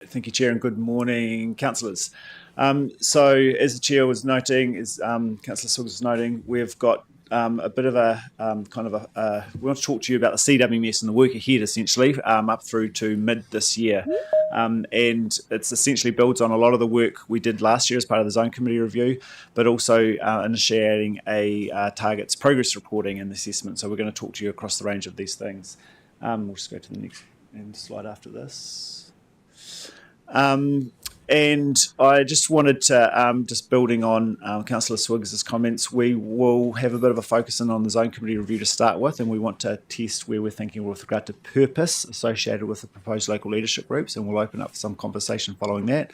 Thank you, Chair, and good morning, councillors. So, as the Chair was noting, as Councillor Swiggs was noting, we've got a bit of a we want to talk to you about the CWMS and the work ahead, essentially, up through to mid this year. And it's essentially builds on a lot of the work we did last year as part of the Zone Committee review, but also initiating a targets progress reporting and assessment. So we're going to talk to you across the range of these things. We'll just go to the next slide after this. And I just wanted to, just building on Councillor Swiggs' comments, we will have a bit of a focus in on the Zone Committee review to start with, and we want to test where we're thinking with regard to purpose associated with the proposed local leadership groups, and we'll open up for some conversation following that.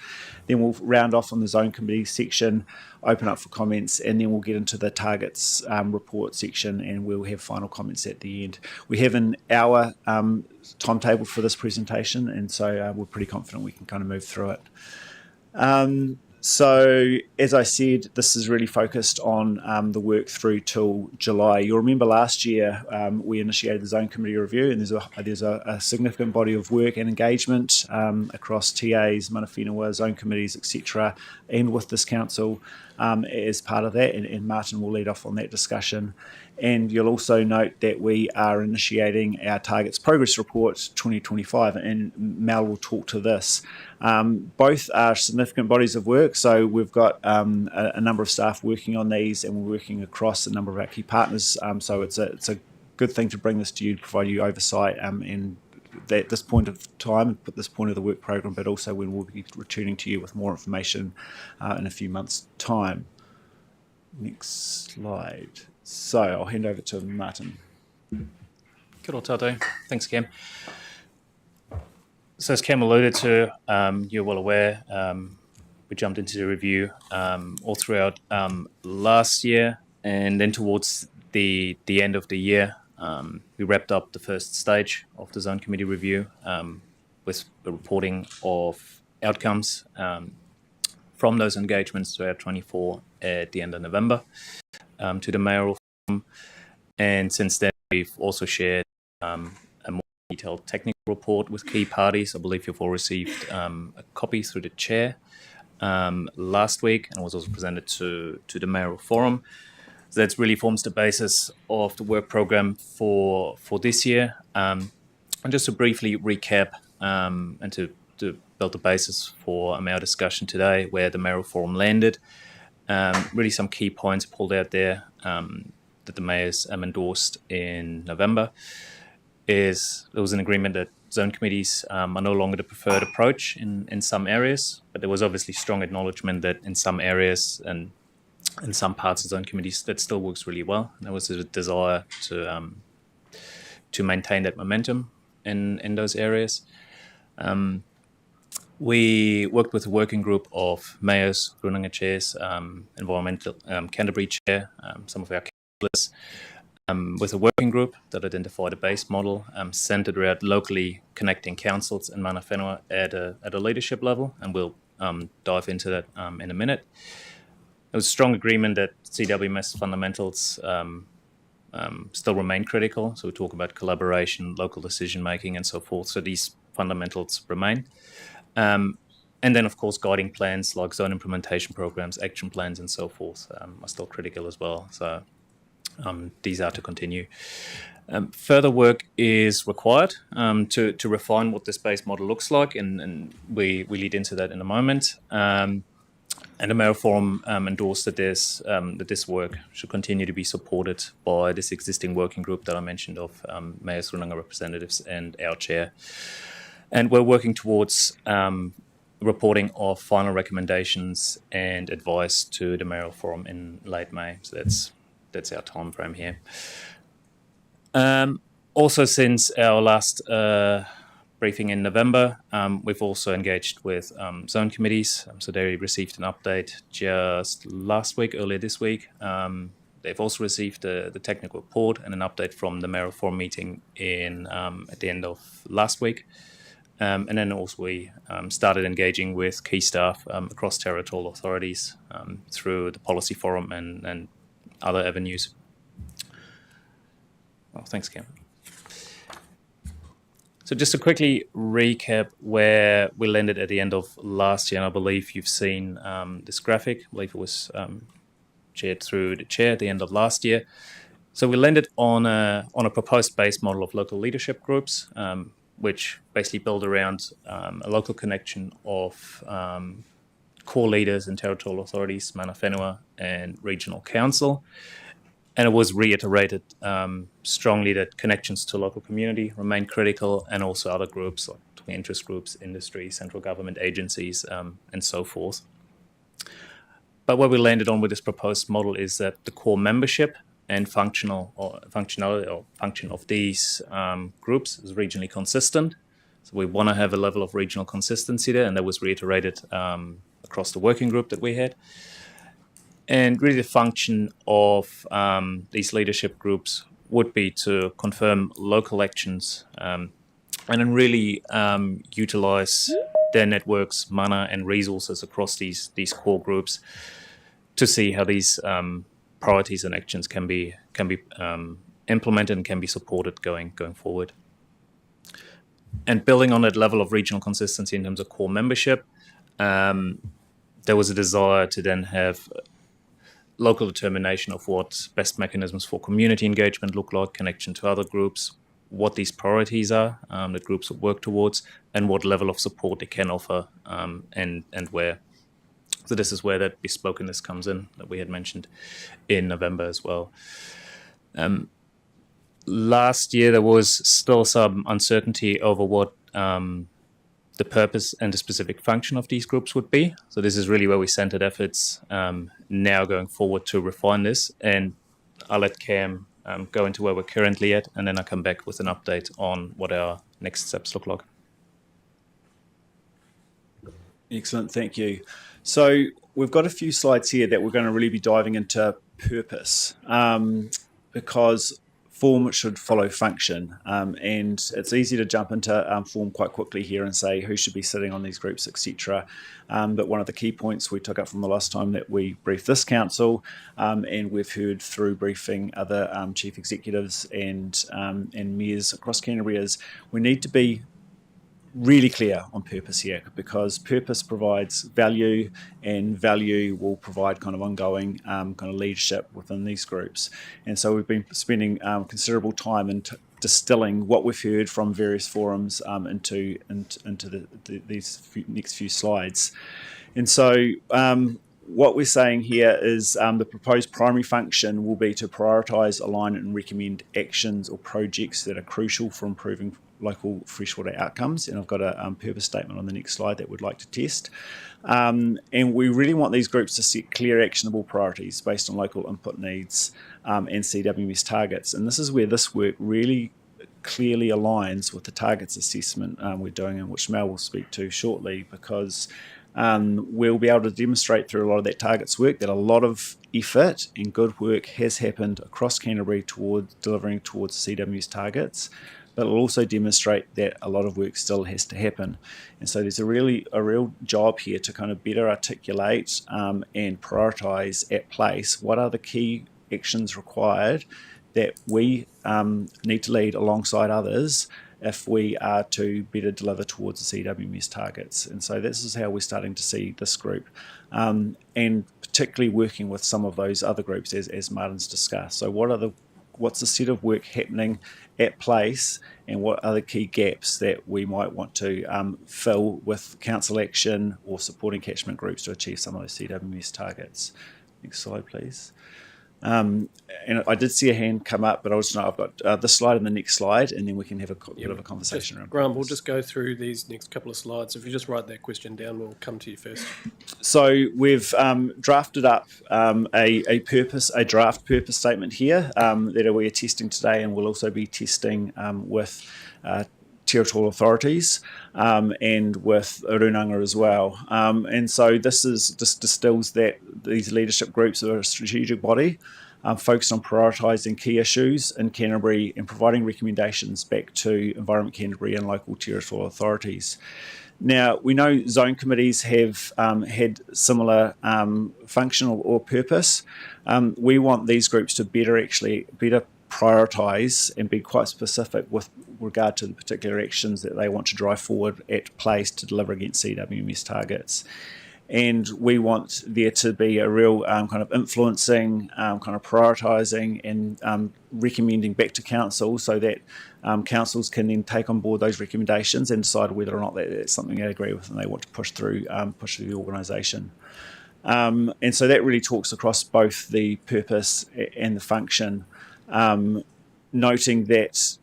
Then we'll round off on the Zone Committee section, open up for comments, and then we'll get into the targets report section, and we'll have final comments at the end. We have an hour timetable for this presentation, and so we're pretty confident we can kind of move through it. So, as I said, this is really focused on the work through till July. You'll remember last year we initiated the Zone Committee review, and there's a significant body of work and engagement across TAs, mana whenua, zone committees, etc., and with this council as part of that, and Martin will lead off on that discussion. And you'll also note that we are initiating our Targets Progress Report 2025, and Mel will talk to this. Both are significant bodies of work, so we've got a number of staff working on these, and we're working across a number of our key partners. So it's a good thing to bring this to you, to provide you oversight and at this point of time, at this point of the work program, but also when we'll be returning to you with more information in a few months' time. Next slide. So I'll hand over to Martin. Kia ora tātou. Thanks, Cam. So as Cam alluded to, you're well aware, we jumped into the review all throughout last year, and then towards the end of the year, we wrapped up the first stage of the Zone Committee review with the reporting of outcomes from those engagements throughout 24 at the end of November to the mayoral forum. And since then, we've also shared a more detailed technical report with key parties. I believe you've all received a copy through the chair last week, and was also presented to the mayoral forum. So that really forms the basis of the work program for this year. And just to briefly recap and to build the basis for our discussion today, where the mayoral forum landed, really some key points pulled out there that the mayors endorsed in November is there was an agreement that zone committees are no longer the preferred approach in some areas, but there was obviously strong acknowledgement that in some areas and in some parts of zone committees that still works really well. And there was a desire to maintain that momentum in those areas. We worked with a working group of mayors, runanga chairs, environmental Canterbury chair, some of our councillors, with a working group that identified a base model centred around locally connecting councils and mana whenua at a leadership level, and we'll dive into that in a minute. There was strong agreement that CWMS fundamentals still remain critical, so we talk about collaboration, local decision making and so forth, so these fundamentals remain. And then, of course, guiding plans like zone implementation programs, action plans, and so forth are still critical as well. So these are to continue. Further work is required to refine what this base model looks like, and we lead into that in a moment. And the Mayoral Forum endorsed that this work should continue to be supported by this existing working group that I mentioned of mayors, runanga representatives, and our chair. And we're working towards reporting of final recommendations and advice to the Mayoral Forum in late May. So that's our time frame here. Also, since our last briefing in November, we've also engaged with zone committees. So they received an update just last week, earlier this week. They've also received the technical report and an update from the Mayoral Forum meeting at the end of last week. And then also we started engaging with key staff across territorial authorities through the policy forum and other avenues. Well, thanks, Cam. So just to quickly recap where we landed at the end of last year, and I believe you've seen this graphic. I believe it was shared through the chair at the end of last year. So we landed on a proposed base model of local leadership groups, which basically build around a local connection of core leaders and territorial authorities, mana whenua and regional council. And it was reiterated strongly that connections to local community remain critical, and also other groups like interest groups, industry, central government agencies, and so forth. But what we landed on with this proposed model is that the core membership and functionality or function of these groups is regionally consistent. So we want to have a level of regional consistency there, and that was reiterated across the working group that we had. And really the function of these leadership groups would be to confirm local actions and then really utilize their networks, mana and resources across these core groups to see how these priorities and actions can be implemented and can be supported going forward. And building on that level of regional consistency in terms of core membership, there was a desire to then have local determination of what best mechanisms for community engagement look like, connection to other groups, what these priorities are that groups will work towards, and what level of support they can offer and where. So this is where that bespokenness comes in that we had mentioned in November as well. Last year, there was still some uncertainty over what the purpose and the specific function of these groups would be. So this is really where we centered efforts now going forward to refine this. And I'll let Cam go into where we're currently at, and then I'll come back with an update on what our next steps look like. Excellent, thank you. So we've got a few slides here that we're going to really be diving into purpose because form should follow function, and it's easy to jump into form quite quickly here and say who should be sitting on these groups, etc. But one of the key points we took up from the last time that we briefed this council, and we've heard through briefing other chief executives and mayors across Canterbury, is we need to be really clear on purpose here, because purpose provides value, and value will provide kind of ongoing kind of leadership within these groups. And so we've been spending considerable time in distilling what we've heard from various forums into these next few slides. And so what we're saying here is the proposed primary function will be to prioritise, align and recommend actions or projects that are crucial for improving local freshwater outcomes. And I've got a purpose statement on the next slide that we'd like to test. And we really want these groups to set clear, actionable priorities based on local input needs and CWS targets. And this is where this work really clearly aligns with the targets assessment we're doing, and which Mel will speak to shortly, because we'll be able to demonstrate through a lot of that targets work that a lot of effort and good work has happened across Canterbury towards delivering towards CWS targets, but it'll also demonstrate that a lot of work still has to happen. And so there's a real job here to kind of better articulate and prioritise at place what are the key actions required that we need to lead alongside others if we are to better deliver towards the CWS targets. And so this is how we're starting to see this group, and particularly working with some of those other groups as Martin's discussed. So what's the set of work happening at place, and what are the key gaps that we might want to fill with council action or supporting catchment groups to achieve some of those CWS targets. Next slide, please. And I did see a hand come up, but I've got this slide and the next slide, and then we can have a bit of a conversation around Graham, we'll just go through these next couple of slides. If you just write that question down, we'll come to you first. So we've drafted up a draft purpose statement here that we are testing today, and we'll also be testing with territorial authorities and with Urunanga as well. And so this just distills that these leadership groups are a strategic body focused on prioritising key issues in Canterbury and providing recommendations back to Environment Canterbury and local territorial authorities. Now, we know zone committees have had similar function or purpose. We want these groups to better prioritise and be quite specific with regard to the particular actions that they want to drive forward at place to deliver against CWMS targets. And we want there to be a real kind of influencing, kind of prioritising and recommending back to council, so that councils can then take on board those recommendations and decide whether or not that's something they agree with and they want to push through the organisation. And so that really talks across both the purpose and the function, noting that,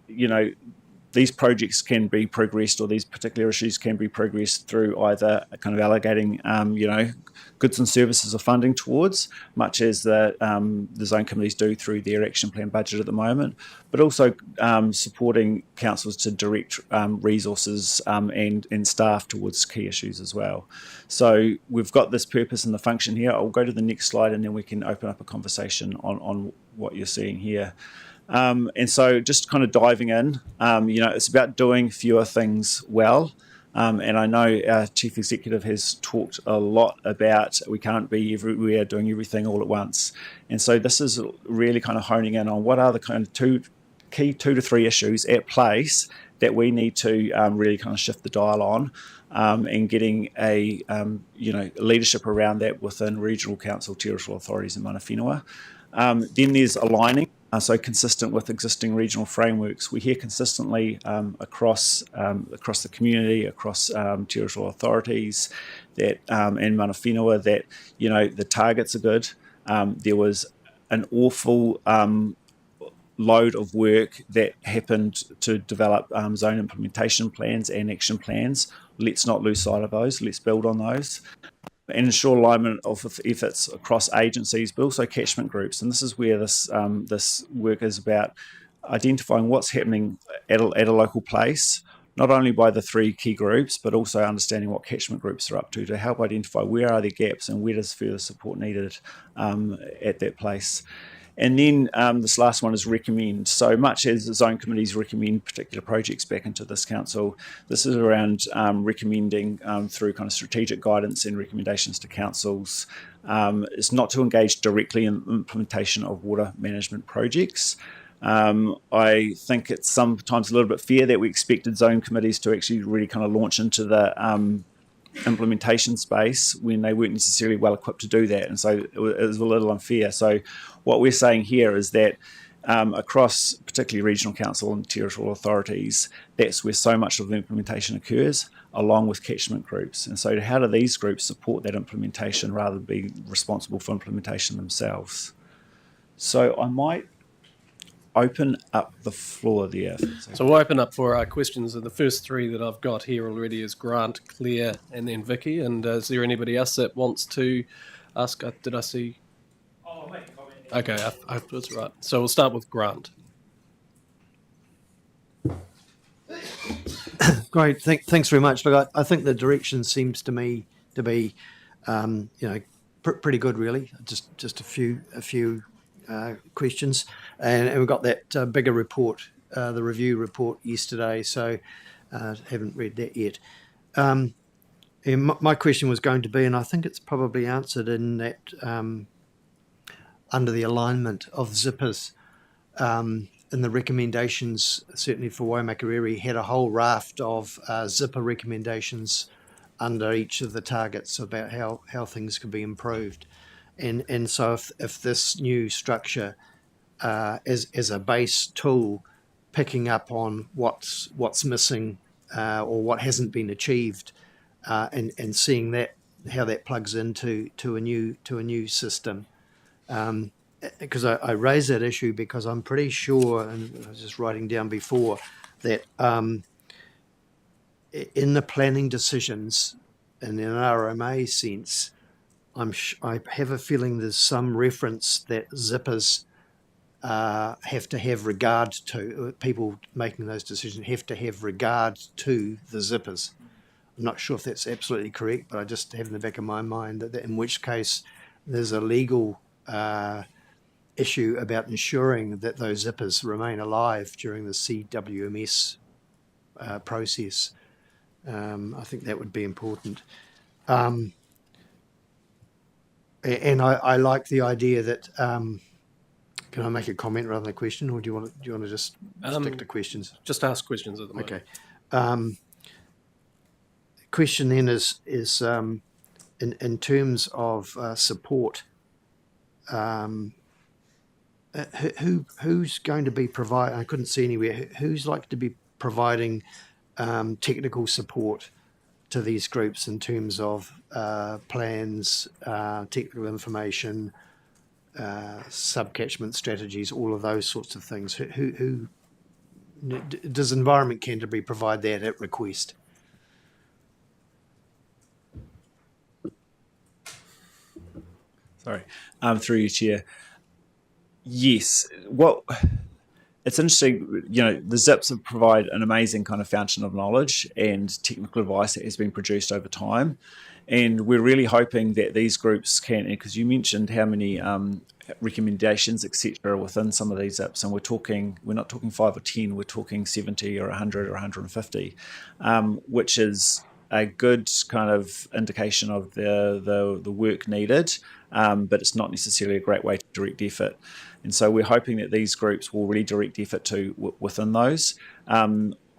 these projects can be progressed, or these particular issues can be progressed through either kind of allocating, goods and services or funding towards, much as the zone committees do through their action plan budget at the moment, but also supporting councils to direct resources and staff towards key issues as well. So we've got this purpose and the function here. I'll go to the next slide and then we can open up a conversation on what you're seeing here. And so just kind of diving in, it's about doing fewer things well. And I know our Chief Executive has talked a lot about we can't be everywhere doing everything all at once. And so this is really kind of honing in on what are the kind of key 2 to 3 issues at place that we need to really kind of shift the dial on, and getting a leadership around that within regional council, territorial authorities and mana whenua. Then there's aligning. So consistent with existing regional frameworks. We hear consistently across the community, across territorial authorities that and mana whenua that the targets are good. There was an awful load of work that happened to develop zone implementation plans and action plans. Let's not lose sight of those. Let's build on those. And ensure alignment of efforts across agencies, but also catchment groups. And this is where this work is about identifying what's happening at a local place, not only by the 3 key groups, but also understanding what catchment groups are up to help identify where are the gaps and where does further support needed at that place. And then this last one is recommend. So much as the zone committees recommend particular projects back into this council, this is around recommending through kind of strategic guidance and recommendations to councils. It's not to engage directly in implementation of water management projects. I think it's sometimes a little bit fair that we expected zone committees to actually really kind of launch into the implementation space when they weren't necessarily well equipped to do that, and so it was a little unfair. So what we're saying here is that across particularly regional council and territorial authorities, that's where so much of the implementation occurs, along with catchment groups. And so how do these groups support that implementation rather than be responsible for implementation themselves? So I might open up the floor there. So we'll open up for our questions. And the first 3 that I've got here already is Grant, Claire, and then Vicky. And is there anybody else that wants to ask? Did I see? Oh, wait, comment. Okay, I hope that's right. So we'll start with Grant. Great, thanks very much. Look, I think the direction seems to me to be, pretty good, really. Just a few questions, and we got that bigger report, the review report yesterday, so haven't read that yet. And my question was going to be, and I think it's probably answered in that under the alignment of zippers, and the recommendations, certainly for Waimakariri, had a whole raft of zipper recommendations under each of the targets about how things could be improved. And so if this new structure is a base tool, picking up on what's missing or what hasn't been achieved, and seeing that how that plugs into a new system, because I raise that issue because I'm pretty sure, and I was just writing down before that in the planning decisions, in an RMA sense, I have a feeling there's some reference that zippers have to have regard to, people making those decisions have to have regard to the zippers. I'm not sure if that's absolutely correct, but I just have in the back of my mind that in which case there's a legal issue about ensuring that those zippers remain alive during the CWMS process. I think that would be important. And I like the idea that Can I make a comment rather than a question, or do you want to just stick to questions? Just ask questions at the moment. Okay. Question then is in terms of support. Who's going to be providing? I couldn't see anywhere. Who's like to be providing technical support to these groups in terms of plans, technical information, subcatchment strategies, all of those sorts of things? Who does Environment Canterbury provide that at request? Sorry, through you, Chair. Yes, it's interesting, the ZIPs provide an amazing kind of fountain of knowledge and technical advice that has been produced over time. And we're really hoping that these groups can, because you mentioned how many recommendations, etc., within some of these ZIPs, and we're not talking 5 or 10, we're talking 70 or 100 or 150, which is a good kind of indication of the work needed, but it's not necessarily a great way to direct effort. And so we're hoping that these groups will really direct effort to within those.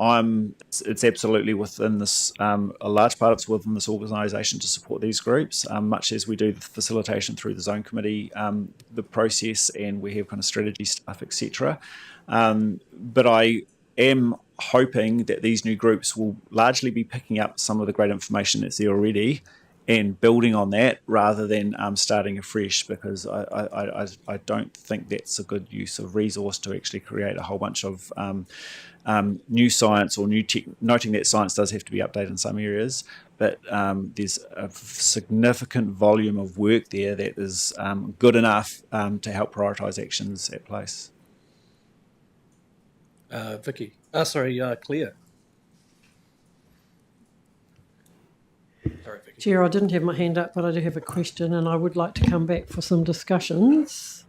It's absolutely within this, a large part of it's within this organisation to support these groups, much as we do the facilitation through the zone committee, the process, and we have kind of strategy stuff, etc. But I am hoping that these new groups will largely be picking up some of the great information that's there already and building on that rather than starting afresh, because I don't think that's a good use of resource to actually create a whole bunch of new science or new tech, noting that science does have to be updated in some areas, but there's a significant volume of work there that is good enough to help prioritise actions at place. Vicky. Claire. Sorry, Vicky. Chair, I didn't have my hand up, but I do have a question, and I would like to come back for some discussions.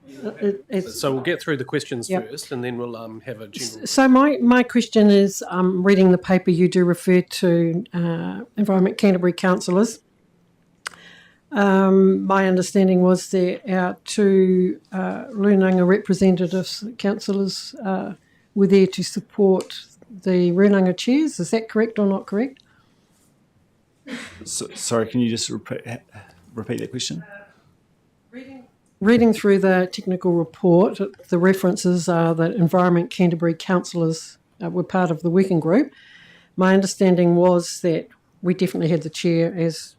So we'll get through the questions Yep. first, and then we'll have a general... So my question is, reading the paper, you do refer to Environment Canterbury councillors. My understanding was there are 2 Runanga representatives, councillors, were there to support the Runanga chairs. Is that correct or not correct? So, sorry, can you just repeat that question? Reading through the technical report, the references are that Environment Canterbury councillors were part of the working group. My understanding was that we definitely had the chair as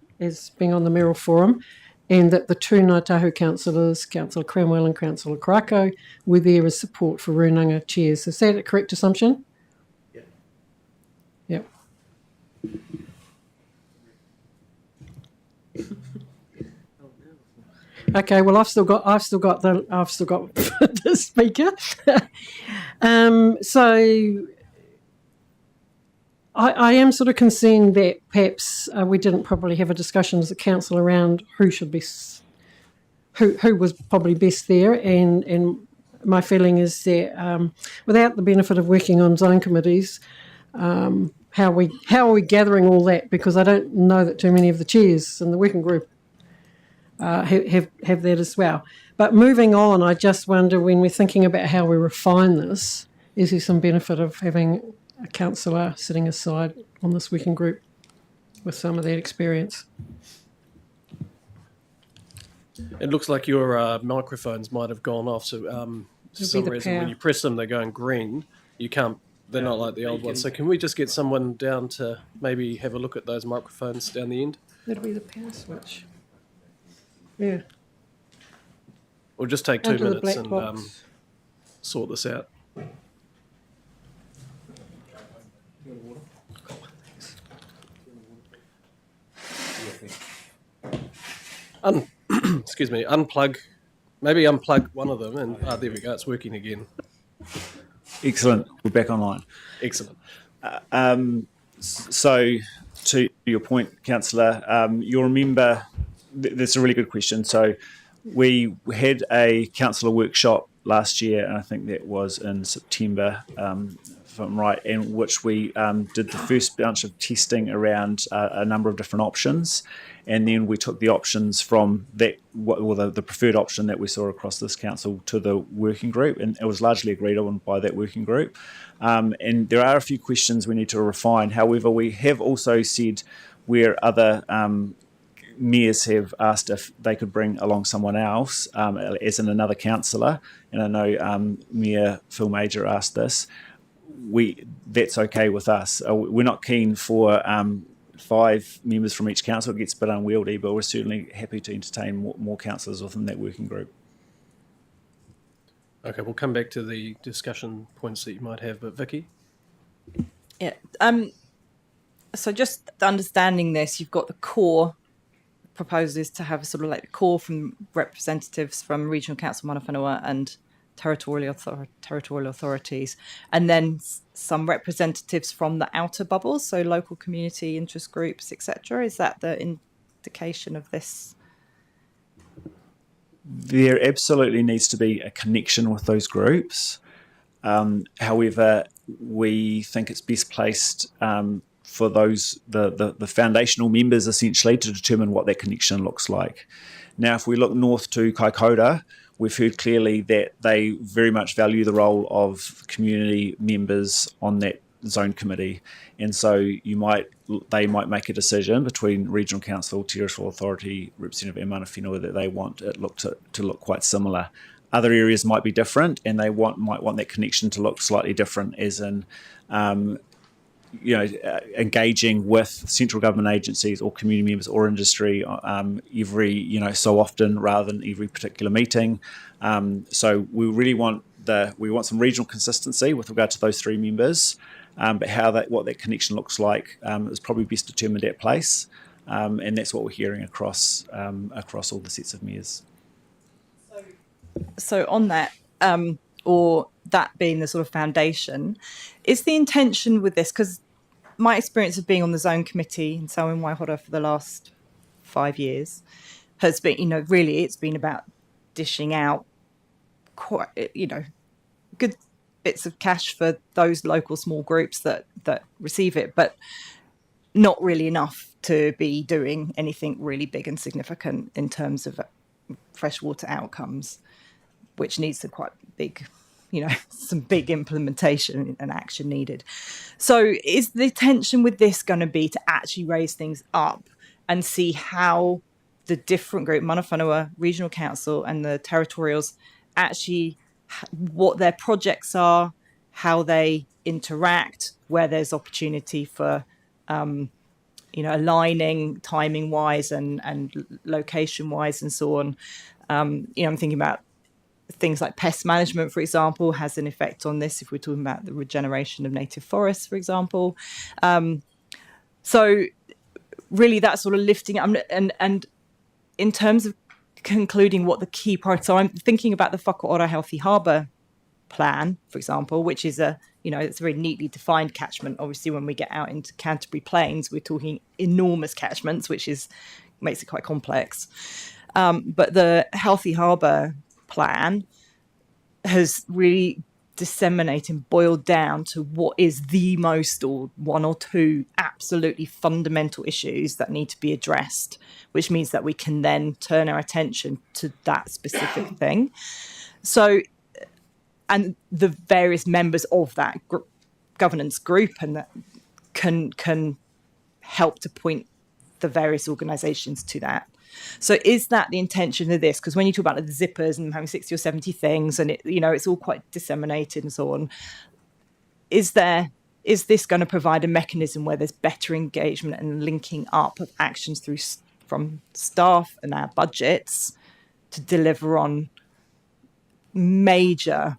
being on the Merrill Forum, and that the 2 Ngāi Tahu councillors, Councillor Cranwell and Councillor Karako, were there as support for Runanga chairs. Is that a correct assumption? Yeah. Yep. Okay, well, I've still got the speaker. So I am sort of concerned that perhaps we didn't probably have a discussion as a council around who should be, who was probably best there, and my feeling is that without the benefit of working on zone committees, how are we gathering all that? Because I don't know that too many of the chairs in the working group have that as well. But moving on, I just wonder, when we're thinking about how we refine this, is there some benefit of having a councillor sitting aside on this working group with some of that experience? It looks like your microphones might have gone off, so for some reason power. when you press them, they're going green. You can't. They're not like the old ones. So can we just get someone down to maybe have a look at those microphones down the end? That'll be the power switch. Yeah. We'll just take 2 Under the minutes black and box. sort this out. Excuse me, unplug one of them, and there we go, it's working again. Excellent. We're back online. Excellent. So, to your point, Councillor, you'll remember that's a really good question. So, we had a councillor workshop last year, and I think that was in September, if I'm right, in which we did the first bunch of testing around a number of different options. and then we took the options from that, the preferred option that we saw across this council, to the working group, and it was largely agreed on by that working group. And there are a few questions we need to refine. However, we have also said where other mayors have asked if they could bring along someone else, as in another councillor, and I know Mayor Phil Major asked this, that's okay with us. We're not keen for 5 members from each council. It gets a bit unwieldy, but we're certainly happy to entertain more councillors within that working group. Okay, we'll come back to the discussion points that you might have, but Vicky? Yeah. So just understanding this, you've got the core proposals to have sort of like the core from representatives from Regional Council Manawhanua and territorial authorities, and then some representatives from the outer bubbles, so local community interest groups, etc. Is that the indication of this? There absolutely needs to be a connection with those groups. However, we think it's best placed for those the foundational members essentially to determine what that connection looks like. Now, if we look north to Kaikoura, we've heard clearly that they very much value the role of community members on that zone committee, and so they might make a decision between regional council, territorial authority, representative and mana whenua that they want it to look quite similar. Other areas might be different, and they might want that connection to look slightly different, as in engaging with central government agencies or community members or industry every so often rather than every particular meeting. So we really want some regional consistency with regard to those 3 members, but what that connection looks like is probably best determined at place, and that's what we're hearing across all the sets of mayors. So on that, or that being the sort of foundation, is the intention with this, because my experience of being on the zone committee in Selwyn Waihora for the last 5 years has been, really it's been about dishing out quite, good bits of cash for those local small groups that receive it, but not really enough to be doing anything really big and significant in terms of freshwater outcomes, which needs a quite big, some big implementation and action needed. So is the intention with this going to be to actually raise things up and see how the different group, mana whenua, regional council and the territorials, actually what their projects are, how they interact, where there's opportunity for aligning timing wise and location wise and so on. I'm thinking about things like pest management, for example, has an effect on this if we're talking about the regeneration of native forests, for example. So really that sort of lifting up, and in terms of concluding what the key priorities, so I'm thinking about the Whakaora Healthy Harbour plan, for example, which is it's a very neatly defined catchment. Obviously, when we get out into Canterbury Plains, we're talking enormous catchments, which makes it quite complex. But the Healthy Harbour plan has really disseminated and boiled down to what is the most, or 1 or 2 absolutely fundamental issues that need to be addressed, which means that we can then turn our attention to that specific thing. So, and the various members of that governance group and that can help to point the various organisations to that. So is that the intention of this? Because when you talk about the zippers and having 60 or 70 things and it's all quite disseminated and so on, is this going to provide a mechanism where there's better engagement and linking up of actions from staff and our budgets to deliver on major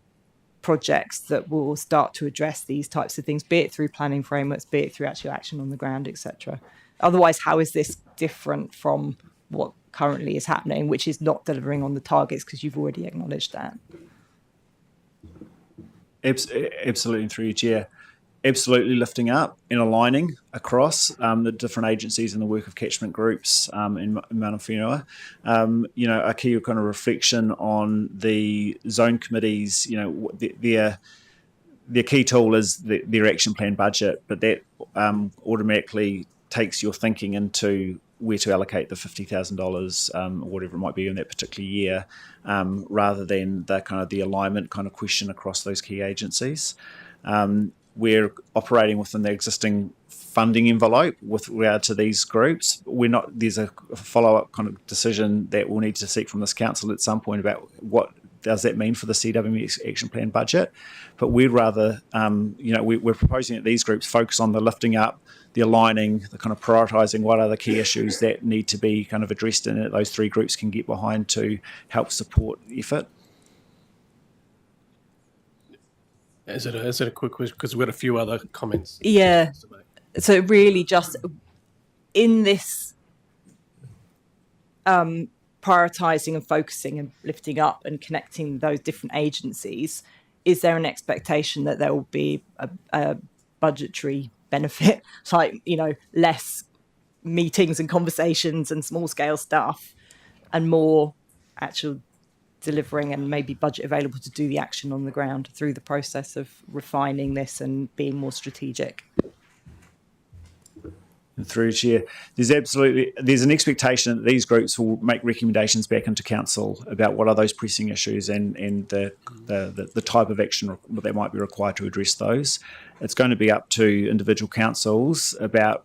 projects that will start to address these types of things, be it through planning frameworks, be it through actual action on the ground, etc. Otherwise, how is this different from what currently is happening, which is not delivering on the targets, because you've already acknowledged that? Absolutely, through your chair. Absolutely lifting up and aligning across the different agencies and the work of catchment groups in mana whenua. A key kind of reflection on the zone committees, their key tool is their action plan budget, but that automatically takes your thinking into where to allocate the $50,000 or whatever it might be in that particular year, rather than the alignment kind of question across those key agencies. We're operating within the existing funding envelope with regard to these groups. There's a follow-up kind of decision that we'll need to seek from this council at some point about what does that mean for the CWMS Action Plan budget. But we'd rather, we're proposing that these groups focus on the lifting up, the aligning, the kind of prioritising what are the key issues that need to be kind of addressed and that those three groups can get behind to help support effort. Is it a quick question? Because we've got a few other comments. Yeah. So really just in this prioritising and focusing and lifting up and connecting those different agencies, is there an expectation that there will be a budgetary benefit? So, like, less meetings and conversations and small scale stuff and more actual delivering and maybe budget available to do the action on the ground through the process of refining this and being more strategic? Through Chair, there's an expectation that these groups will make recommendations back into council about what are those pressing issues and the type of action that might be required to address those. It's going to be up to individual councils about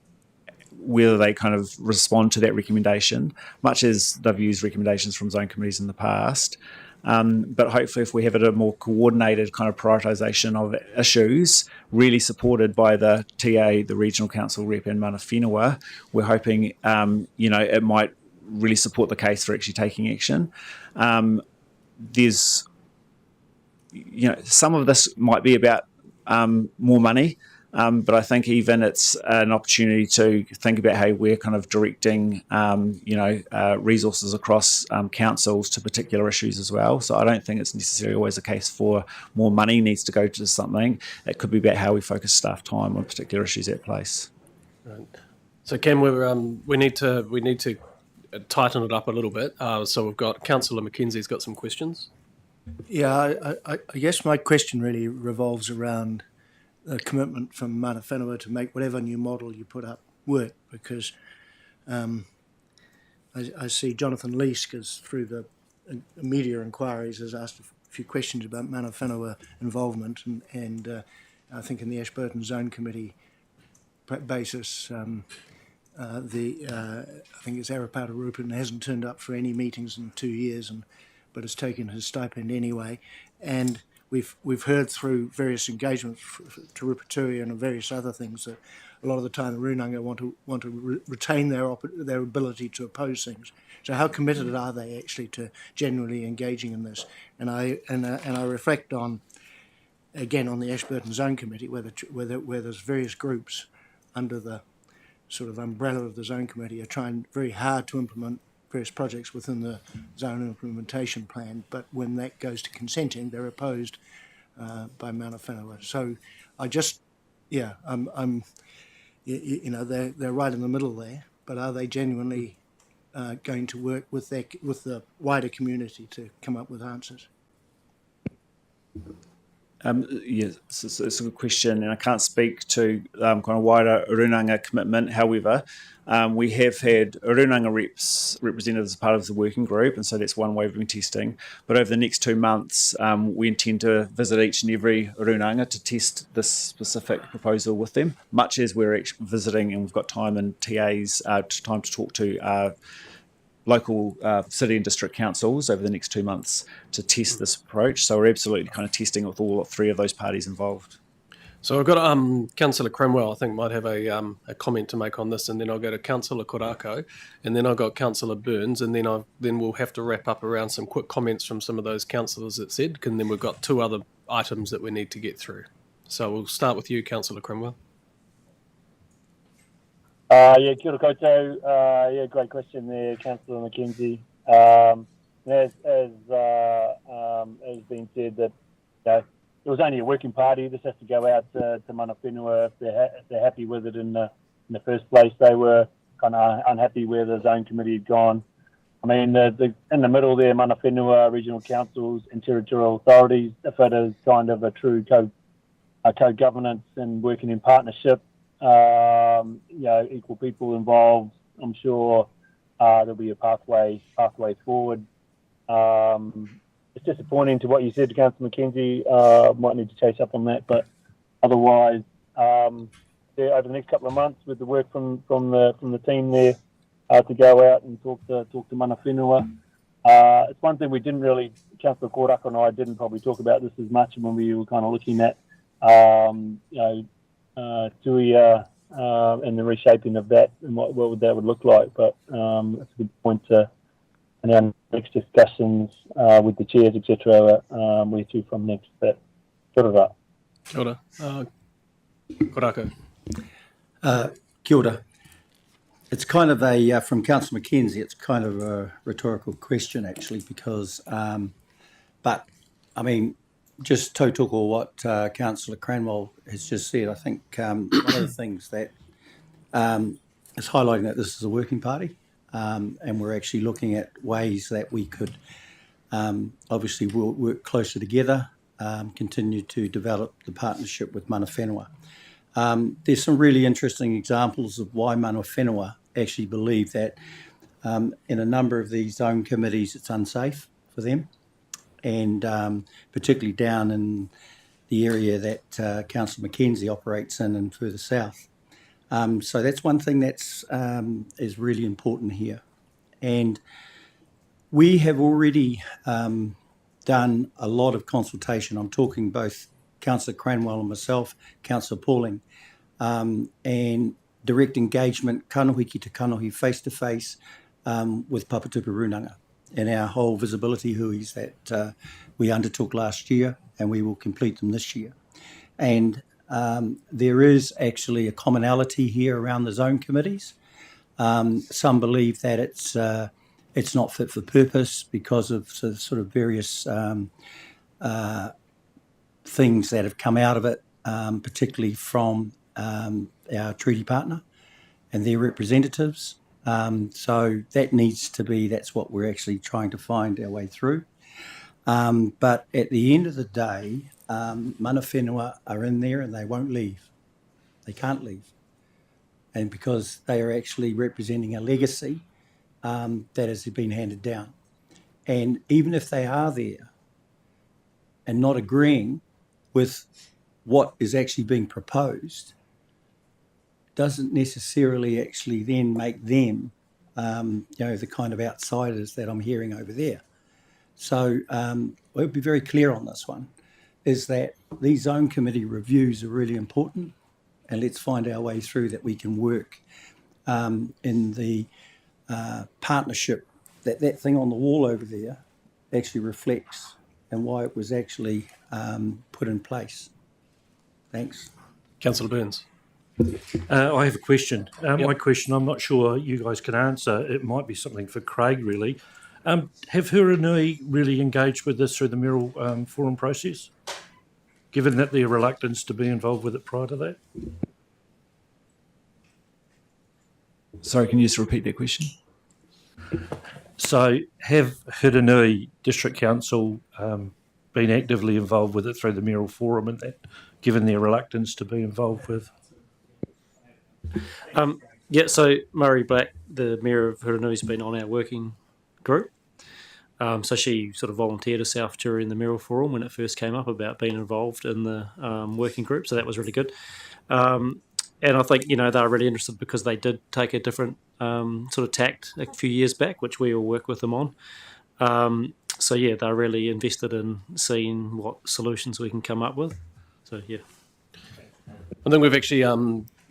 whether they kind of respond to that recommendation, much as they've used recommendations from zone committees in the past. But hopefully if we have a more coordinated kind of prioritisation of issues, really supported by the TA, the Regional Council rep and Mana Whenua, we're hoping, it might really support the case for actually taking action. There's, some of this might be about more money, but I think even it's an opportunity to think about how we're kind of directing, resources across councils to particular issues as well. So I don't think it's necessarily always a case for more money needs to go to something. It could be about how we focus staff time on particular issues at place. Right. So Ken, we need to tighten it up a little bit. So we've got Councillor McKenzie's got some questions. Yeah, I guess my question really revolves around a commitment from Mana Whenua to make whatever new model you put up work, because I see Jonathan Leask is through the media inquiries has asked a few questions about Mana Whenua involvement, and I think in the Ashburton Zone Committee basis, I think it's Arapata Rupert hasn't turned up for any meetings in 2 years, but has taken his stipend anyway, and We've heard through various engagements to Rupaturi and various other things that a lot of the time the Runanga want to retain their ability to oppose things. So how committed are they actually to genuinely engaging in this? And I reflect on the Ashburton Zone Committee where there's various groups under the sort of umbrella of the Zone Committee are trying very hard to implement various projects within the zone implementation plan, but when that goes to consenting, they're opposed by Mana Whenua. So I just, they're right in the middle there, but are they genuinely going to work with the wider community to come up with answers? Yes, it's a good question, and I can't speak to kind of wider Runanga commitment. However, we have had Runanga reps represented as part of the working group, and so that's one way we've been testing. But over the next 2 months, we intend to visit each and every Runanga to test this specific proposal with them, much as we're actually visiting and we've got time and TAs, time to talk to local city and district councils over the next 2 months to test this approach. So we're absolutely kind of testing with all three of those parties involved. So I've got Councillor Cromwell, I think, might have a comment to make on this, and then I'll go to Councillor Korako, and then I've got Councillor Burns, and then we'll have to wrap up around some quick comments from some of those councillors that said, and then we've got 2 other items that we need to get through. So we'll start with you, Councillor Cromwell. Kia ora koutou. Great question there, Councillor McKenzie. As been said, that it was only a working party. This has to go out to Mana Whenua if they're happy with it in the first place. They were kind of unhappy where the zone committee had gone. I mean, in the middle there, Mana Whenua, regional councils and territorial authorities, if it is kind of a true co-governance and working in partnership, equal people involved, I'm sure there'll be a pathway forward. It's disappointing to what you said to Councillor Mackenzie. Might need to chase up on that, but otherwise, over the next couple of months, with the work from the team there, to go out and talk to mana whenua. It's one thing we didn't really, Councillor Koraka and I didn't probably talk about this as much when we were kind of looking at, Tuia and the reshaping of that and what that would look like. But that's a good point to, in our next discussions with the chairs, etc. Where to from next. But kia ora. Kia ora. Korako. Kia ora. It's kind of a, from Councillor Mackenzie, it's kind of a rhetorical question actually, because, but I mean, just tautoko what Councillor Cranwell has just said. I think one of the things that is highlighting that this is a working party, and we're actually looking at ways that we could obviously we'll work closer together, continue to develop the partnership with mana whenua. There's some really interesting examples of why mana whenua actually believe that in a number of these zone committees it's unsafe for them, and particularly down in the area that Councillor Mackenzie operates in and further south. So that's one thing that's is really important here. And we have already done a lot of consultation. I'm talking both Councillor Cranwell and myself, Councillor Pauling, and direct engagement, kanohiki to kanohi, face-to-face with Papatupu Runanga and our whole visibility huis that we undertook last year, and we will complete them this year. And there is actually a commonality here around the zone committees. Some believe that it's not fit for purpose because of sort of various things that have come out of it, particularly from our treaty partner and their representatives. So that needs to be, that's what we're actually trying to find our way through. But at the end of the day, mana whenua are in there and they won't leave. They can't leave. And because they are actually representing a legacy that has been handed down. And even if they are there and not agreeing with what is actually being proposed, doesn't necessarily actually then make them, the kind of outsiders that I'm hearing over there. So we'll be very clear on this one, is that these zone committee reviews are really important, and let's find our way through that we can work in the partnership that thing on the wall over there actually reflects and why it was actually put in place. Thanks. Councillor Burns. I have a question. My question, I'm not sure you guys can answer. It might be something for Craig, really. Have Huranui really engaged with this through the Mural Forum process, given that their reluctance to be involved with it prior to that? Sorry, can you just repeat that question? So have Huranui District Council been actively involved with it through the Mural Forum and that, given their reluctance to be involved with? So Murray Black, the Mayor of Huranui, has been on our working group. So she sort of volunteered herself during the Mural Forum when it first came up about being involved in the working group. So that was really good. And I think, they're really interested because they did take a different sort of tact a few years back, which we all work with them on. They're really invested in seeing what solutions we can come up with. So, yeah. I think we've actually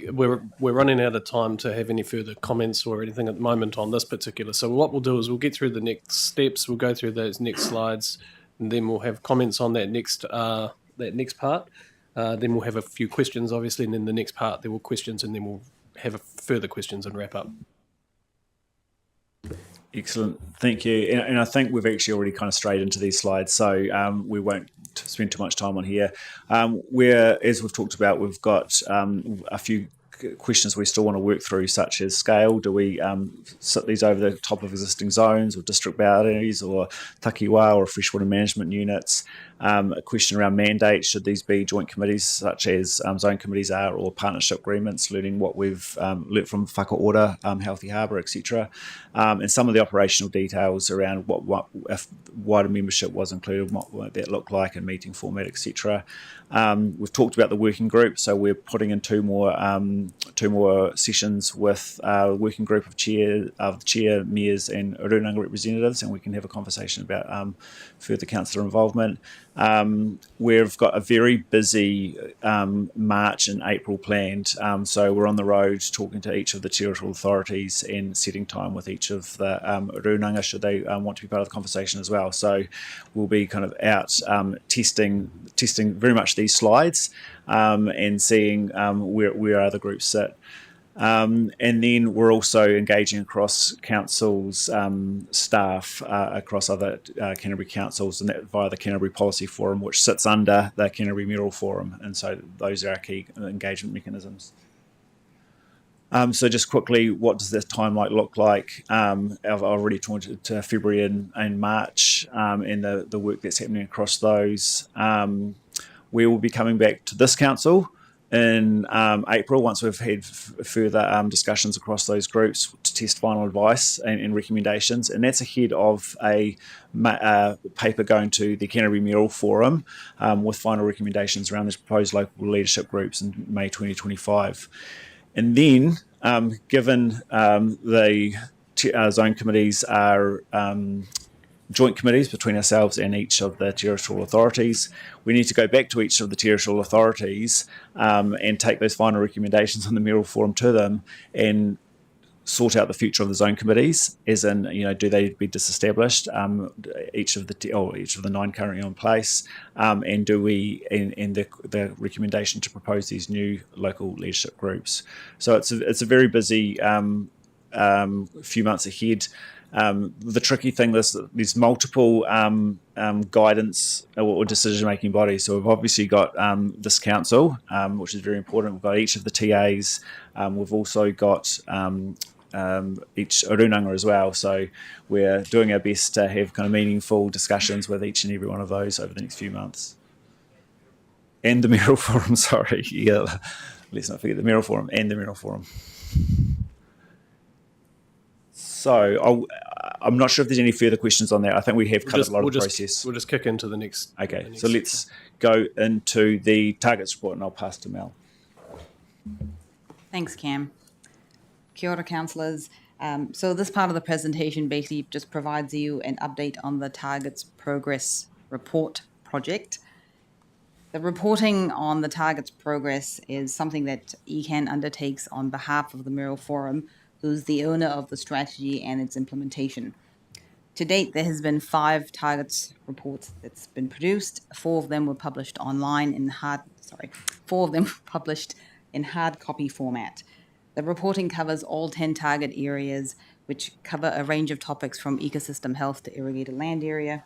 we're running out of time to have any further comments or anything at the moment on this particular. So what we'll do is we'll get through the next steps. We'll go through those next slides, and then we'll have comments on that next part. Then we'll have a few questions, obviously, and then the next part there will questions, and then we'll have further questions and wrap up. Excellent, thank you. And I think we've actually already kind of strayed into these slides, so we won't spend too much time on here. Where, as we've talked about, we've got a few questions we still want to work through, such as scale. Do we sit these over the top of existing zones or district boundaries or takiwa or freshwater management units? A question around mandates. Should these be joint committees such as zone committees are, or partnership agreements, learning what we've learnt from whakaora, Healthy Harbour, etc. And some of the operational details around what if wider membership was included, what that looked like, and meeting format, etc. We've talked about the working group, so we're putting in two more sessions with a working group of chair, mayors, and Orunanga representatives, and we can have a conversation about further councillor involvement. We've got a very busy March and April planned, so we're on the road talking to each of the territorial authorities and setting time with each of the Orunanga should they want to be part of the conversation as well. So we'll be kind of out testing very much these slides and seeing where other groups sit. And then we're also engaging across councils, staff across other Canterbury councils, and that via the Canterbury Policy Forum, which sits under the Canterbury Mayoral Forum. And so those are our key engagement mechanisms. So just quickly, what does this timeline look like? I've already talked to February and March and the work that's happening across those. We will be coming back to this council in April, once we've had further discussions across those groups to test final advice and recommendations, and that's ahead of a paper going to the Canterbury Mayoral Forum with final recommendations around the proposed local leadership groups in May 2025. And then, given the zone committees are joint committees between ourselves and each of the territorial authorities, we need to go back to each of the territorial authorities and take those final recommendations on the Mayoral Forum to them and sort out the future of the zone committees, as in, do they be disestablished, each of the 9 currently in place, and do we and the recommendation to propose these new local leadership groups. So it's a very busy few months ahead. The tricky thing is that there's multiple guidance or decision-making bodies. So we've obviously got this council, which is very important. We've got each of the TAs. We've also got each Orunanga as well. So we're doing our best to have kind of meaningful discussions with each and every one of those over the next few months. And the Mayoral Forum, sorry. Yeah, let's not forget the Mayoral Forum and the Mayoral Forum. So I'm not sure if there's any further questions on that. I think we have covered a lot of the process. We'll just kick into the next. Okay, so let's go into the targets report, and I'll pass to Mel. Thanks, Cam. Kia ora, councillors. So this part of the presentation basically just provides you an update on the Targets Progress Report project. The reporting on the Targets Progress is something that ECan undertakes on behalf of the Mayoral Forum, who's the owner of the strategy and its implementation. To date, there has been 5 targets reports that's been produced. 4 of them were published online in 4 of them were published in hard copy format. The reporting covers all 10 target areas, which cover a range of topics from ecosystem health to irrigated land area.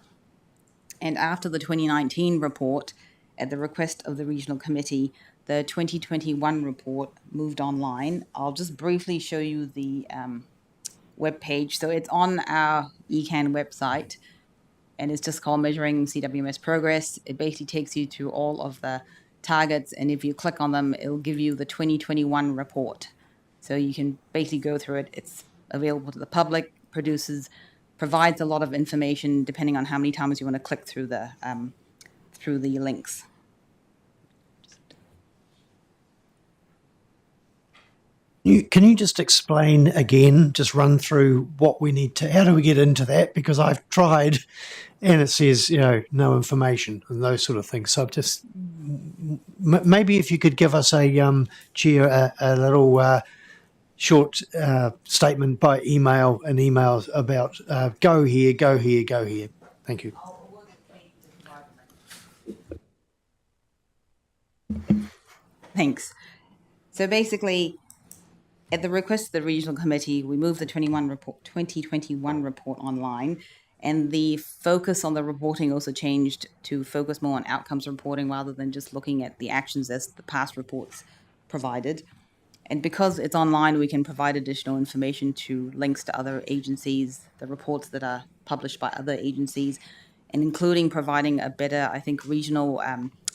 And after the 2019 report, at the request of the Regional Committee, the 2021 report moved online. I'll just briefly show you the web page. So it's on our ECan website, and it's just called Measuring CWMS Progress. It basically takes you through all of the targets, and if you click on them, it'll give you the 2021 report. So you can basically go through it. It's available to the public, provides a lot of information depending on how many times you want to click through the links. Can you just explain again, just run through what we need to, how do we get into that? Because I've tried and it says, no information and those sort of things. So I've just, maybe if you could give us Chair, a little short statement by email about go here, go here, go here. Thank you. Thanks. So basically, at the request of the Regional Committee, we moved the 2021 report online, and the focus on the reporting also changed to focus more on outcomes reporting rather than just looking at the actions as the past reports provided. And because it's online, we can provide additional information to links to other agencies, the reports that are published by other agencies, and including providing a better, I think, regional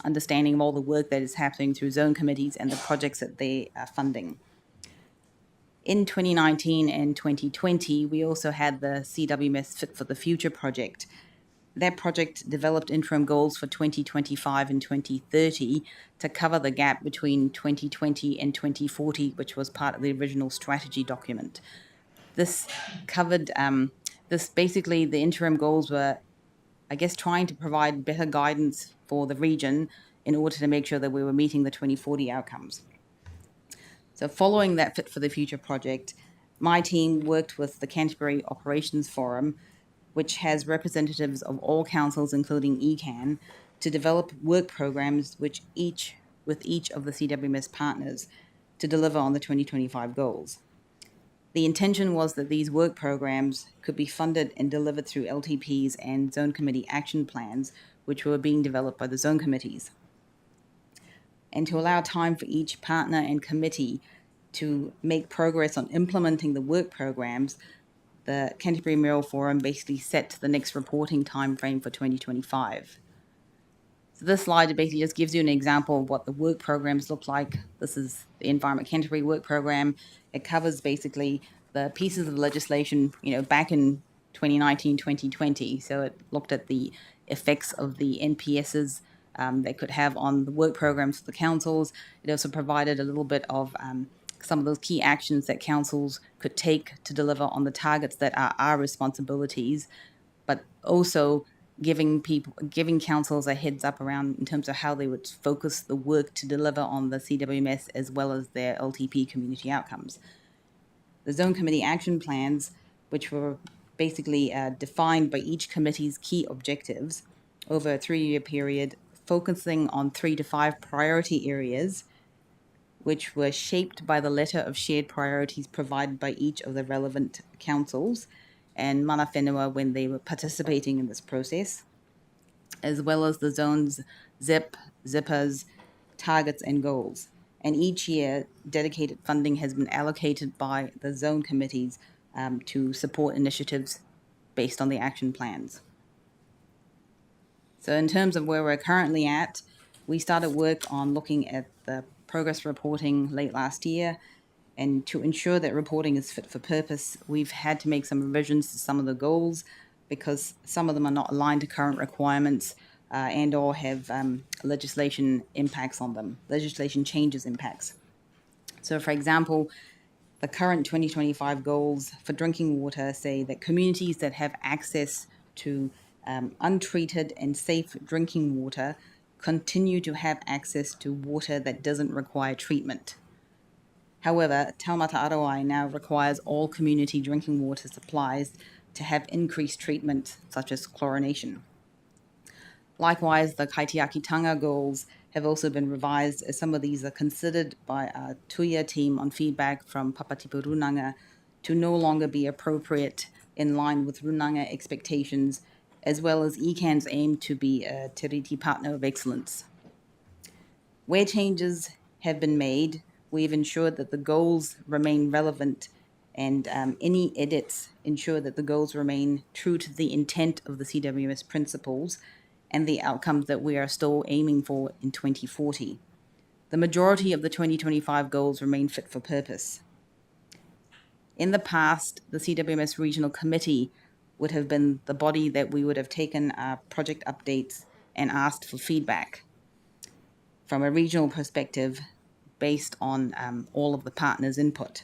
understanding of all the work that is happening through zone committees and the projects that they are funding. In 2019 and 2020, we also had the CWMS Fit for the Future project. That project developed interim goals for 2025 and 2030 to cover the gap between 2020 and 2040, which was part of the original strategy document. This covered, basically the interim goals were, I guess, trying to provide better guidance for the region in order to make sure that we were meeting the 2040 outcomes. So following that Fit for the Future project, my team worked with the Canterbury Operations Forum, which has representatives of all councils, including ECan, to develop work programs with each of the CWMS partners to deliver on the 2025 goals. The intention was that these work programs could be funded and delivered through LTPs and zone committee action plans, which were being developed by the zone committees. And to allow time for each partner and committee to make progress on implementing the work programs, the Canterbury Mayoral Forum basically set the next reporting time frame for 2025. So this slide basically just gives you an example of what the work programs look like. This is the Environment Canterbury work program. It covers basically the pieces of legislation, back in 2019, 2020. So it looked at the effects of the NPSs they could have on the work programs for the councils. It also provided a little bit of some of those key actions that councils could take to deliver on the targets that are our responsibilities, but also giving councils a heads up around in terms of how they would focus the work to deliver on the CWMS as well as their LTP community outcomes. The zone committee action plans, which were basically defined by each committee's key objectives over a 3-year period, focusing on 3 to 5 priority areas, which were shaped by the letter of shared priorities provided by each of the relevant councils and mana whenua when they were participating in this process, as well as the zone's zippers, targets and goals. And each year, dedicated funding has been allocated by the zone committees to support initiatives based on the action plans. So in terms of where we're currently at, we started work on looking at the progress reporting late last year, and to ensure that reporting is fit for purpose, we've had to make some revisions to some of the goals because some of them are not aligned to current requirements and or have legislation impacts on them, legislation changes impacts. So for example, the current 2025 goals for drinking water say that communities that have access to untreated and safe drinking water continue to have access to water that doesn't require treatment. However, Taumata Arawai now requires all community drinking water supplies to have increased treatment, such as chlorination. Likewise, the Kaitiakitanga goals have also been revised as some of these are considered by our Tuia team on feedback from Papatipu Runanga to no longer be appropriate in line with Runanga expectations, as well as ECan's aim to be a Te Riti Partner of Excellence. Where changes have been made, we've ensured that the goals remain relevant and any edits ensure that the goals remain true to the intent of the CWMS principles and the outcomes that we are still aiming for in 2040. The majority of the 2025 goals remain fit for purpose. In the past, the CWMS Regional Committee would have been the body that we would have taken our project updates and asked for feedback from a regional perspective based on all of the partners' input.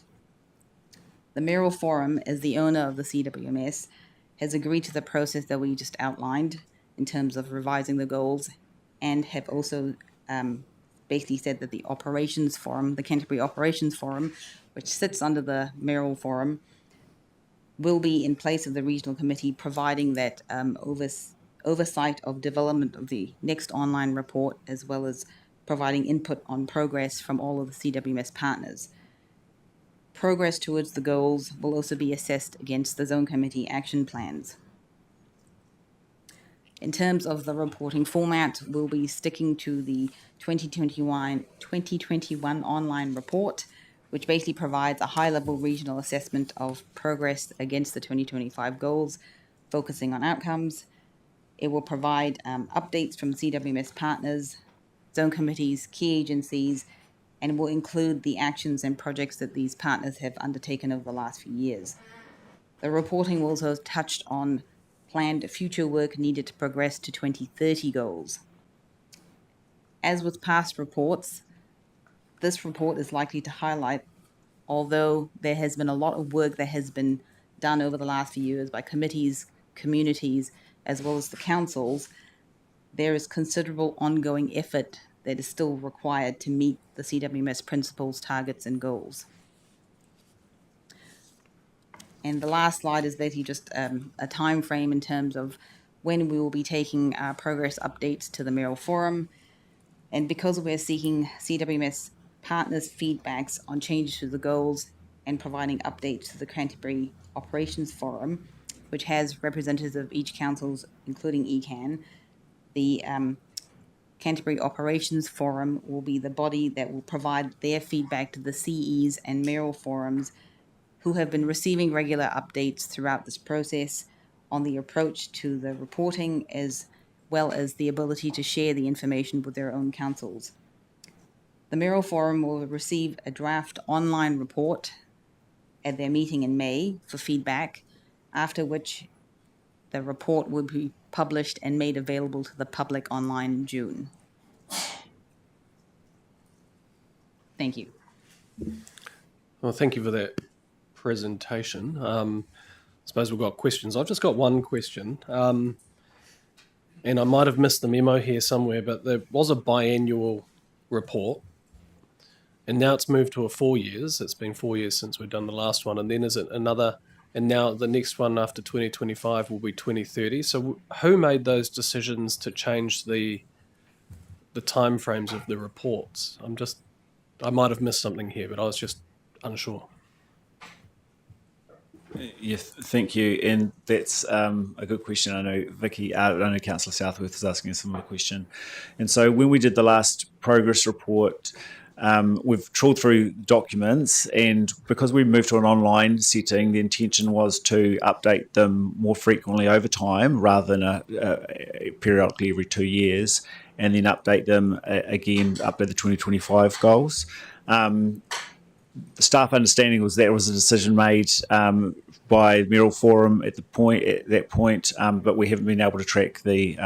The Mayoral Forum, as the owner of the CWMS, has agreed to the process that we just outlined in terms of revising the goals, and have also basically said that the Operations Forum, the Canterbury Operations Forum, which sits under the Mayoral Forum, will be in place of the Regional Committee, providing that oversight of development of the next online report, as well as providing input on progress from all of the CWMS partners. Progress towards the goals will also be assessed against the Zone Committee action plans. In terms of the reporting format, we'll be sticking to the 2021 online report, which basically provides a high-level regional assessment of progress against the 2025 goals, focusing on outcomes. It will provide updates from CWMS partners, zone committees, key agencies, and will include the actions and projects that these partners have undertaken over the last few years. The reporting will also touch on planned future work needed to progress to 2030 goals. As with past reports, this report is likely to highlight, although there has been a lot of work that has been done over the last few years by committees, communities, as well as the councils, there is considerable ongoing effort that is still required to meet the CWMS principles, targets, and goals. And the last slide is basically just a time frame in terms of when we will be taking progress updates to the Mayoral Forum. And because we're seeking CWMS partners' feedbacks on changes to the goals and providing updates to the Canterbury Operations Forum, which has representatives of each councils, including ECan, the Canterbury Operations Forum will be the body that will provide their feedback to the CEs and mayoral forums who have been receiving regular updates throughout this process on the approach to the reporting, as well as the ability to share the information with their own councils. The Mayoral Forum will receive a draft online report at their meeting in May for feedback, after which the report will be published and made available to the public online in June. Thank you. Well, thank you for that presentation. I suppose we've got questions. I've just got one question. And I might have missed the memo here somewhere, but there was a biannual report, and now it's moved to 4 years. It's been 4 years since we've done the last one, and then is it another, and now the next one after 2025 will be 2030. So who made those decisions to change the timeframes of the reports? I might have missed something here, but I was just unsure. Yes, thank you. And that's a good question. I know Councillor Southworth is asking a similar question. And so when we did the last progress report, we've trawled through documents, and because we moved to an online setting, the intention was to update them more frequently over time rather than periodically every 2 years, and then update them again up to the 2025 goals. The staff understanding was that was a decision made by the Mayoral Forum at that point, but we haven't been able to track the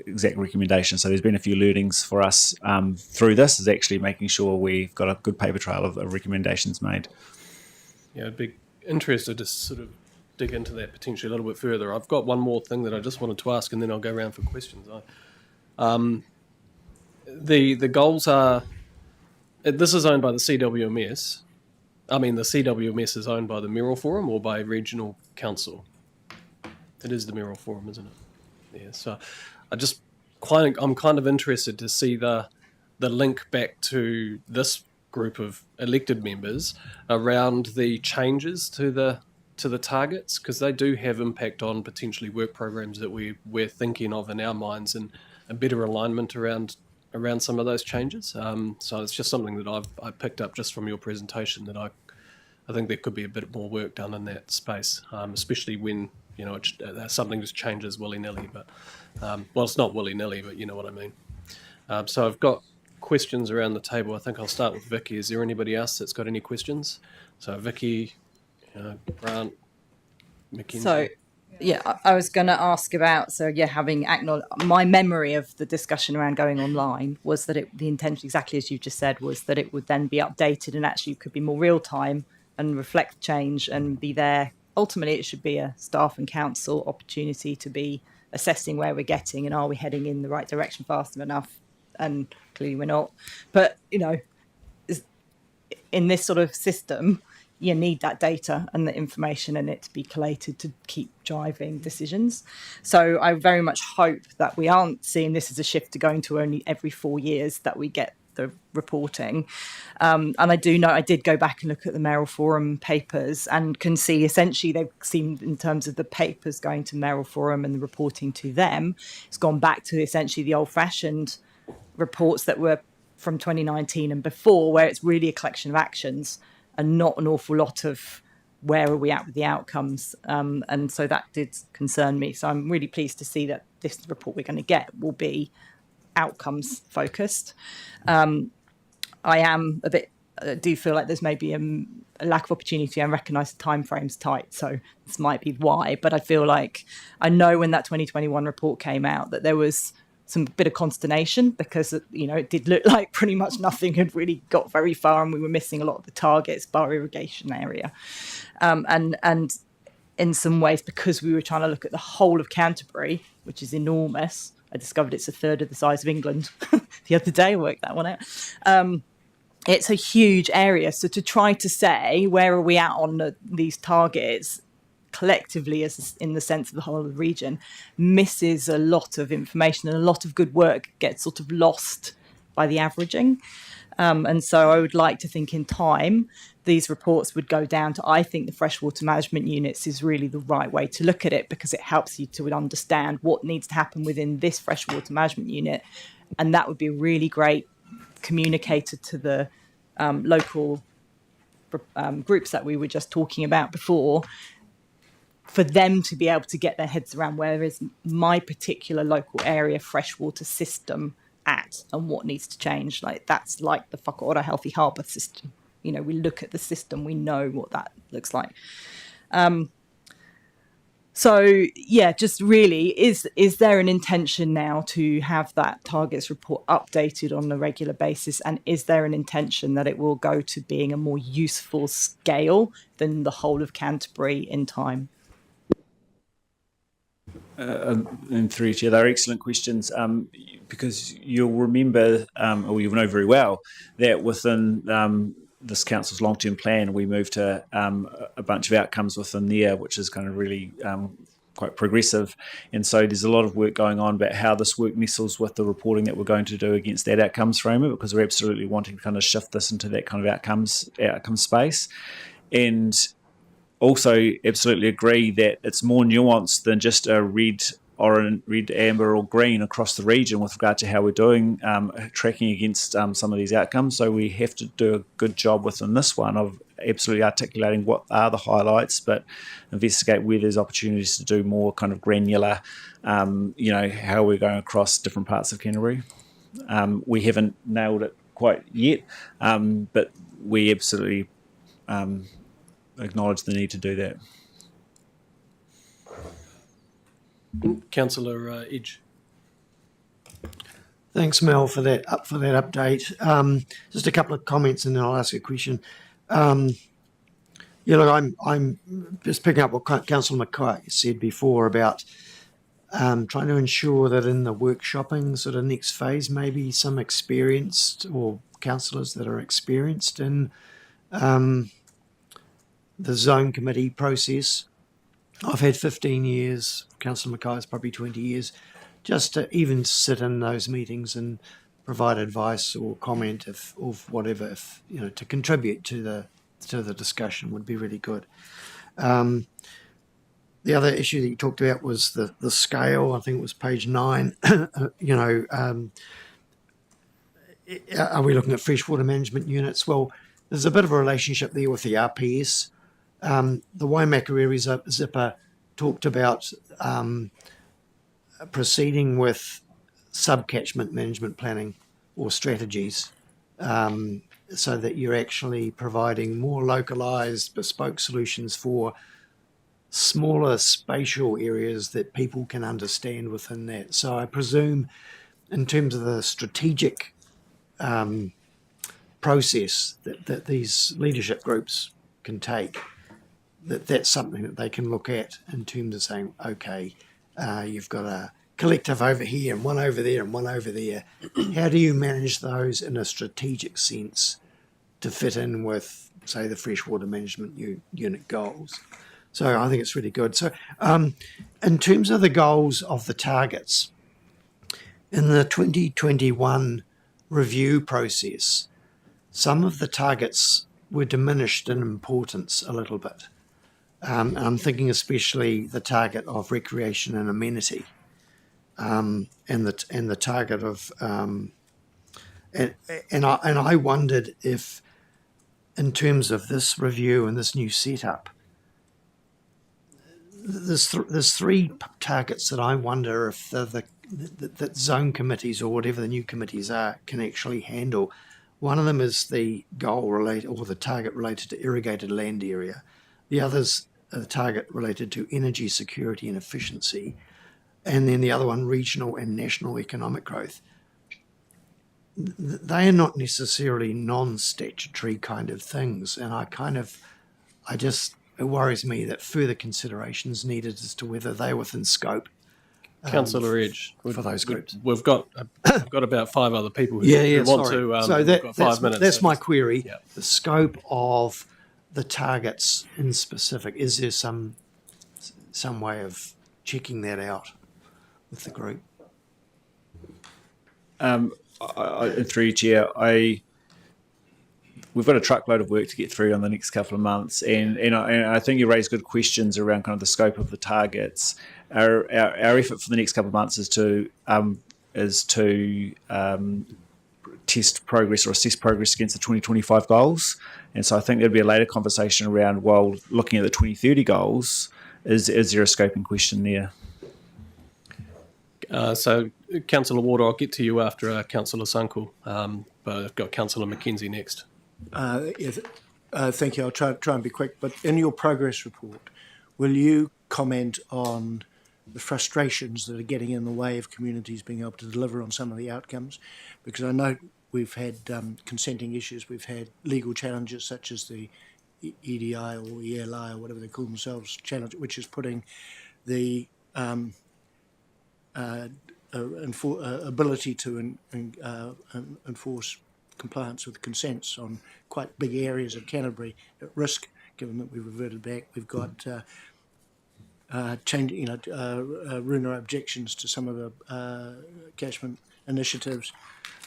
exact recommendations. So there's been a few learnings for us through this, is actually making sure we've got a good paper trail of recommendations made. Yeah, I'd be interested to sort of dig into that potentially a little bit further. I've got one more thing that I just wanted to ask, and then I'll go around for questions. The goals are, this is owned by the CWMS. I mean, the CWMS is owned by the Mayoral Forum or by regional council? It is the Mayoral Forum, isn't it? Yeah. So, I'm kind of interested to see the link back to this group of elected members around the changes to the targets, because they do have impact on potentially work programs that we're thinking of in our minds, and a better alignment around some of those changes. So it's just something that I picked up just from your presentation, that I think there could be a bit more work done in that space, especially when something just changes willy-nilly. But well, it's not willy-nilly, but you know what I mean. So I've got questions around the table. I think I'll start with Vicky. Is there anybody else that's got any questions? So Vicky, Grant, Mackenzie. So, yeah, I was going to ask about, having my memory of the discussion around going online was that the intention, exactly as you just said, was that it would then be updated and actually could be more real time and reflect change and be there. Ultimately, it should be a staff and council opportunity to be assessing where we're getting and are we heading in the right direction fast enough? And clearly we're not. But, in this sort of system, you need that data and the information and it to be collated to keep driving decisions. So I very much hope that we aren't seeing this as a shift to going to only every 4 years that we get the reporting. And I do know, I did go back and look at the Mayoral Forum papers and can see essentially they've seen, in terms of the papers going to Mayoral Forum and the reporting to them, it's gone back to essentially the old-fashioned reports that were from 2019 and before, where it's really a collection of actions. and not an awful lot of where are we at with the outcomes. And so that did concern me. So I'm really pleased to see that this report we're going to get will be outcomes focused. I am a bit, do feel like there's maybe a lack of opportunity. I recognise the timeframe's tight, so this might be why. But I feel like I know when that 2021 report came out that there was some bit of consternation because, it did look like pretty much nothing had really got very far, and we were missing a lot of the targets, bar irrigation area. And in some ways, because we were trying to look at the whole of Canterbury, which is enormous, I discovered it's a third of the size of England the other day. I worked that one out. It's a huge area. So to try to say, where are we at on these targets collectively, as in the sense of the whole of the region, misses a lot of information, and a lot of good work gets sort of lost by the averaging. And so I would like to think in time, these reports would go down to, I think the freshwater management units is really the right way to look at it, because it helps you to understand what needs to happen within this freshwater management unit. And that would be a really great communicator to the local groups that we were just talking about before, for them to be able to get their heads around where is my particular local area freshwater system at and what needs to change. Like, that's like the Whakaora Healthy Harbour system. We look at the system, we know what that looks like. So yeah, just really, is there an intention now to have that targets report updated on a regular basis? And is there an intention that it will go to being a more useful scale than the whole of Canterbury in time? And through to you, they're excellent questions, because you'll remember, or you'll know very well, that within this council's long-term plan, we moved to a bunch of outcomes within there, which is kind of really quite progressive. And so there's a lot of work going on about how this work nestles with the reporting that we're going to do against that outcomes framework, because we're absolutely wanting to kind of shift this into that kind of outcomes space. And also absolutely agree that it's more nuanced than just a red, amber, or green across the region with regard to how we're doing tracking against some of these outcomes. So we have to do a good job within this one of absolutely articulating what are the highlights, but investigate where there's opportunities to do more kind of granular, how we're going across different parts of Canterbury. We haven't nailed it quite yet, but we absolutely acknowledge the need to do that. Councillor Edge. Thanks, Mel, for that update. Just a couple of comments, and then I'll ask a question. I'm just picking up what Councillor Mackay said before about trying to ensure that in the workshopping sort of next phase, maybe some experienced or councillors that are experienced in the zone committee process. I've had 15 years, Councillor Mackay's probably 20 years, just to even sit in those meetings and provide advice or comment of whatever, to contribute to the discussion would be really good. The other issue that you talked about was the scale. I think it was page 9. Are we looking at freshwater management units? Well, there's a bit of a relationship there with the RPS. The Waimakariri Zipper talked about proceeding with sub-catchment management planning or strategies, so that you're actually providing more localised, bespoke solutions for smaller spatial areas that people can understand within that. So I presume in terms of the strategic process that these leadership groups can take, that's something that they can look at in terms of saying, okay, you've got a collective over here and one over there and one over there. How do you manage those in a strategic sense to fit in with, say, the freshwater management unit goals? So I think it's really good. So in terms of the goals of the targets, in the 2021 review process, some of the targets were diminished in importance a little bit. I'm thinking especially the target of recreation and amenity, and the target of and I wondered if in terms of this review and this new setup, there's three targets that I wonder if that zone committees or whatever the new committees are can actually handle. One of them is the goal related or the target related to irrigated land area. The others are the target related to energy security and efficiency. And then the other one, regional and national economic growth. They are not necessarily non-statutory kind of things. And it worries me that further consideration is needed as to whether they're within scope. Councillor Edge, for those groups. We've got about 5 other people who want to. So we've got 5 minutes. That's my query. Yeah. The scope of the targets in specific. Is there some way of checking that out with the group? Through you, Chair, we've got a truckload of work to get through on the next couple of months, and I think you raised good questions around kind of the scope of the targets. Our effort for the next couple of months is to test progress or assess progress against the 2025 goals, and so I think there'd be a later conversation around, well, looking at the 2030 goals, is there a scoping question there? So, Councillor Ward, I'll get to you after Councillor Sunkel, but I've got Councillor Mackenzie next. Thank you. I'll try and be quick. But in your progress report, will you comment on the frustrations that are getting in the way of communities being able to deliver on some of the outcomes? Because I know we've had consenting issues, we've had legal challenges such as the EDI or ELI or whatever they call themselves challenge, which is putting the ability to enforce compliance with consents on quite big areas of Canterbury at risk, given that we've reverted back. We've got Runa objections to some of the catchment initiatives,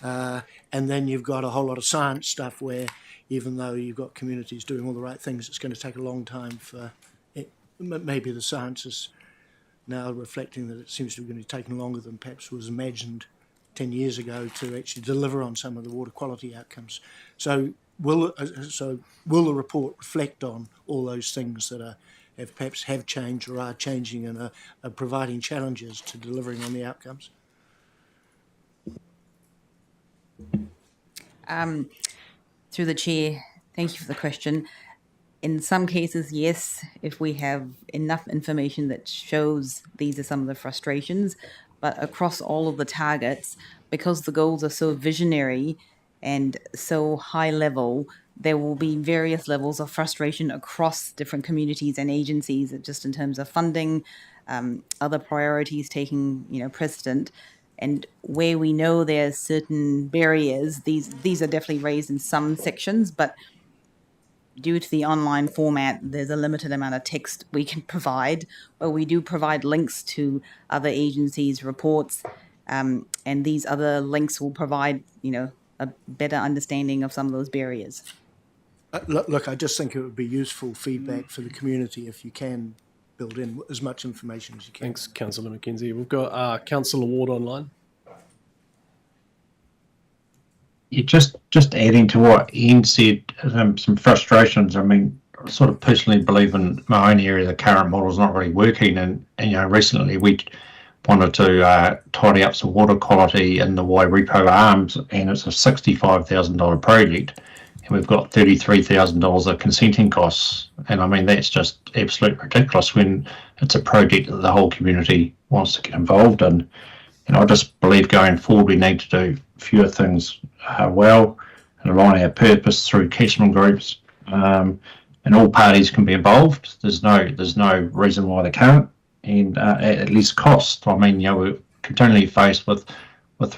and then you've got a whole lot of science stuff where, even though you've got communities doing all the right things, it's going to take a long time for it. Maybe the science is now reflecting that it seems to be going to be taking longer than perhaps was imagined 10 years ago to actually deliver on some of the water quality outcomes. So will the report reflect on all those things that have changed or are changing and are providing challenges to delivering on the outcomes? Through the chair, thank you for the question. In some cases, yes, if we have enough information that shows these are some of the frustrations, but across all of the targets, because the goals are so visionary and so high level, there will be various levels of frustration across different communities and agencies, just in terms of funding, other priorities taking precedent. And where we know there's certain barriers, these are definitely raised in some sections, but due to the online format, there's a limited amount of text we can provide, but we do provide links to other agencies' reports, and these other links will provide, a better understanding of some of those barriers. Look, I just think it would be useful feedback for the community if you can build in as much information as you can. Thanks, Councillor Mackenzie. We've got Councillor Ward online. Yeah, just adding to what Ian said, some frustrations. I mean, I sort of personally believe in my own area the current model is not really working, and recently we wanted to tidy up some water quality in the Wairepo Arms, and it's a $65,000 project, and we've got $33,000 of consenting costs, and I mean that's just absolutely ridiculous when it's a project that the whole community wants to get involved in. And I just believe going forward we need to do fewer things well and align our purpose through catchment groups, and all parties can be involved. There's no reason why they can't, and at least cost. I mean, we're continually faced with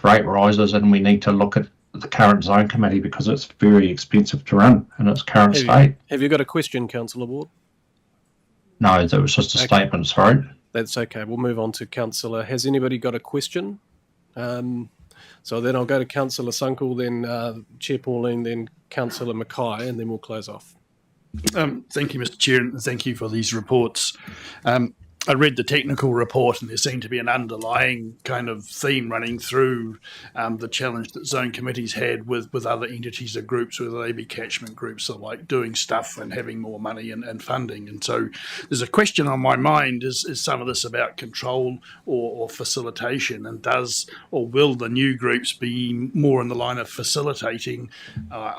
rate rises, and we need to look at the current zone committee because it's very expensive to run in its current state. Have you got a question, Councillor Ward? No, that was just a statement, sorry. That's okay. We'll move on to Councillor. Has anybody got a question? So then I'll go to Councillor Sunkel, then Chair Pauline, then Councillor Mackay, and then we'll close off. Thank you, Mr. Chair, and thank you for these reports. I read the technical report, and there seemed to be an underlying kind of theme running through the challenge that zone committees had with other entities or groups, whether they be catchment groups or like doing stuff and having more money and funding. And so there's a question on my mind, is some of this about control or facilitation, and does or will the new groups be more in the line of facilitating,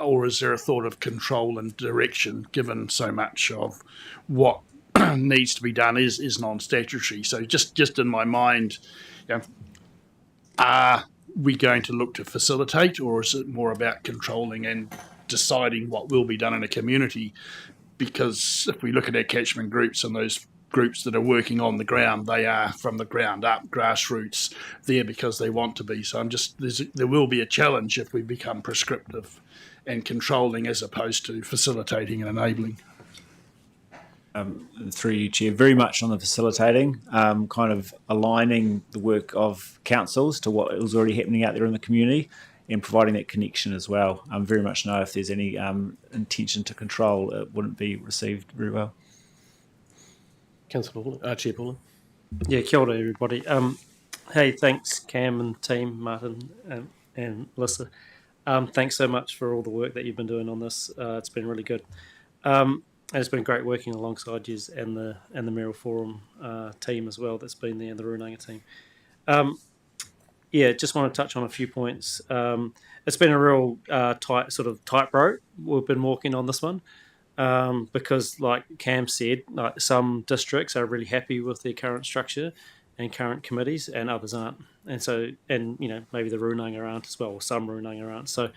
or is there a thought of control and direction, given so much of what needs to be done is non-statutory? So just in my mind, are we going to look to facilitate, or is it more about controlling and deciding what will be done in a community? Because if we look at our catchment groups and those groups that are working on the ground, they are from the ground up, grassroots, there because they want to be. So there will be a challenge if we become prescriptive and controlling as opposed to facilitating and enabling. Through you, Chair, very much on the facilitating, kind of aligning the work of councils to what is already happening out there in the community and providing that connection as well. Very much know if there's any intention to control, it wouldn't be received very well. Councillor Chair Paulin. Yeah, kia ora everybody. Hey, thanks Cam and team, Martin and Melissa. Thanks so much for all the work that you've been doing on this. It's been really good. And it's been great working alongside you and the Mayoral Forum team as well that's been there, and the Runanga team. Just want to touch on a few points. It's been a real tightrope we've been walking on this one, because like Cam said, like some districts are really happy with their current structure and current committees, and others aren't. And so, maybe the Runanga aren't as well, or some Runanga aren't. So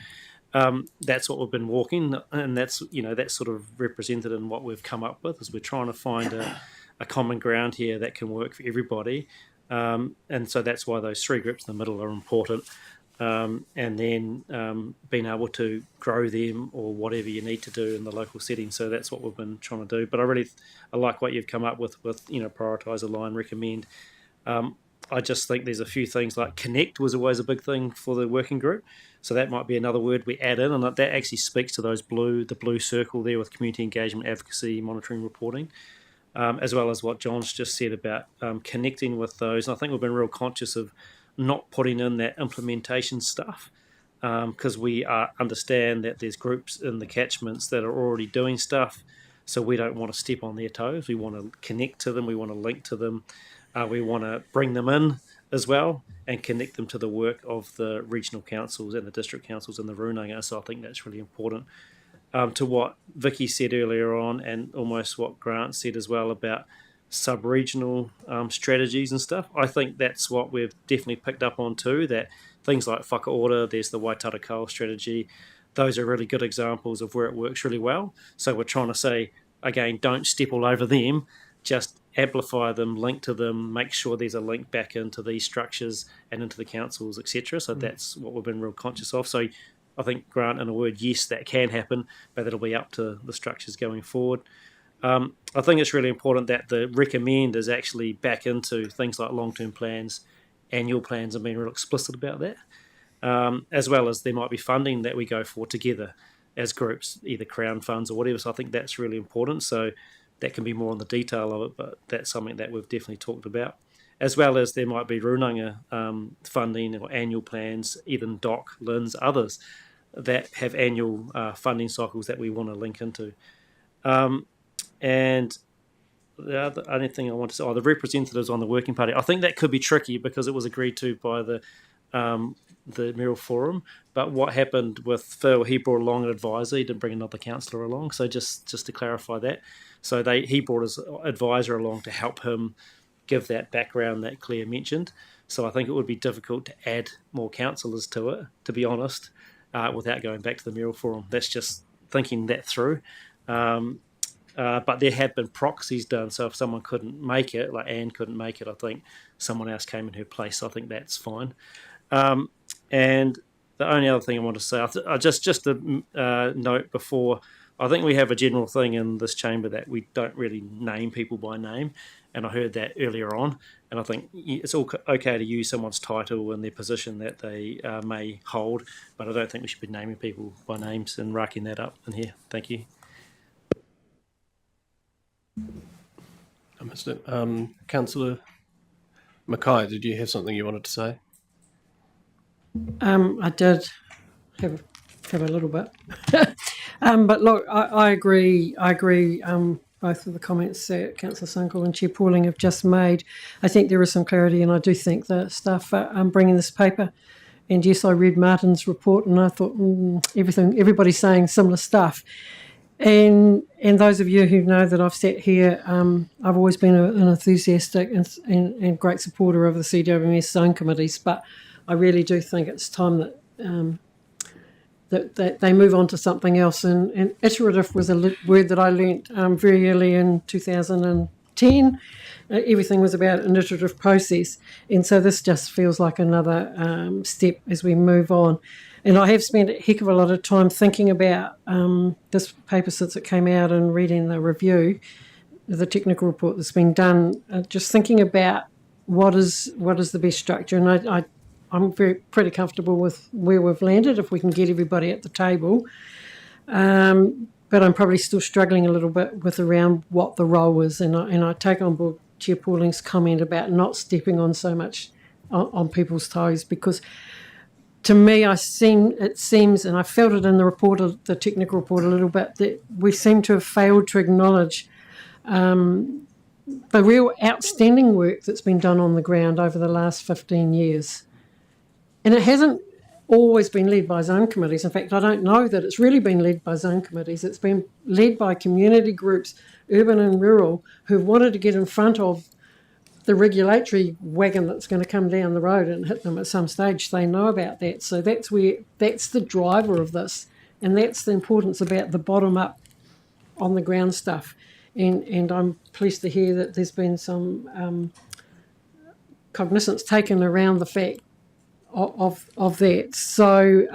that's what we've been walking, and that's sort of represented in what we've come up with, is we're trying to find a common ground here that can work for everybody. And so that's why those three groups in the middle are important. And then being able to grow them or whatever you need to do in the local setting. So that's what we've been trying to do. But I like what you've come up with prioritise, align, recommend. I just think there's a few things like connect was always a big thing for the working group. So that might be another word we add in, and that actually speaks to the blue circle there with community engagement, advocacy, monitoring, reporting, as well as what John's just said about connecting with those. And I think we've been real conscious of not putting in that implementation stuff, because we understand that there's groups in the catchments that are already doing stuff, so we don't want to step on their toes. We want to connect to them, we want to link to them, we want to bring them in as well and connect them to the work of the regional councils and the district councils and the Runanga. So I think that's really important. To what Vicky said earlier on, and almost what Grant said as well about sub-regional strategies and stuff, I think that's what we've definitely picked up on too, that things like whakaora, there's the Waitara Coal strategy, those are really good examples of where it works really well. So we're trying to say, again, don't step all over them, just amplify them, link to them, make sure there's a link back into these structures and into the councils, etc. So that's what we've been real conscious of. So I think, Grant, in a word, yes, that can happen, but that'll be up to the structures going forward. I think it's really important that the recommend is actually back into things like long-term plans, annual plans, and being real explicit about that, as well as there might be funding that we go for together as groups, either Crown funds or whatever. So I think that's really important. So that can be more on the detail of it, but that's something that we've definitely talked about. As well as there might be Runanga funding or annual plans, even DOC, LINs, others that have annual funding cycles that we want to link into. And the only thing I want to say, the representatives on the working party, I think that could be tricky because it was agreed to by the Mayoral Forum. But what happened with Phil, he brought along an advisor, he didn't bring another councillor along. So just to clarify that. So he brought his advisor along to help him give that background that Claire mentioned. So I think it would be difficult to add more councillors to it, to be honest, without going back to the Mayoral Forum. That's just thinking that through. But there have been proxies done, so if someone couldn't make it, like Anne couldn't make it, I think someone else came in her place. So I think that's fine. And the only other thing I want to say, just a note before, I think we have a general thing in this chamber that we don't really name people by name, and I heard that earlier on, and I think it's all okay to use someone's title and their position that they may hold, but I don't think we should be naming people by names and racking that up in here. Thank you. missed it. Councillor Mackay, did you have something you wanted to say? I did have a little bit, but look, I agree. Both of the comments that Councillor Sunkel and Chair Pauling have just made. I think there is some clarity, and I do think that staff are bringing this paper. And yes, I read Martin's report, and I thought everybody's saying similar stuff. And those of you who know that I've sat here, I've always been an enthusiastic and great supporter of the CWMS zone committees, but I really do think it's time that they move on to something else. And iterative was a word that I learnt very early in 2010. Everything was about an iterative process. And so this just feels like another step as we move on. And I have spent a heck of a lot of time thinking about this paper since it came out and reading the review, the technical report that's been done, just thinking about what is the best structure. And I'm pretty comfortable with where we've landed if we can get everybody at the table. But I'm probably still struggling a little bit with around what the role is. And I take on board Chair Pauling's comment about not stepping on so much on people's toes, because to me, it seems, and I felt it in the report, the technical report a little bit, that we seem to have failed to acknowledge the real outstanding work that's been done on the ground over the last 15 years. And it hasn't always been led by zone committees. In fact, I don't know that it's really been led by zone committees. It's been led by community groups, urban and rural, who've wanted to get in front of the regulatory wagon that's going to come down the road and hit them at some stage. They know about that. So that's the driver of this. And that's the importance about the bottom-up, on-the-ground stuff. And I'm pleased to hear that there's been some cognizance taken around the fact of that. So,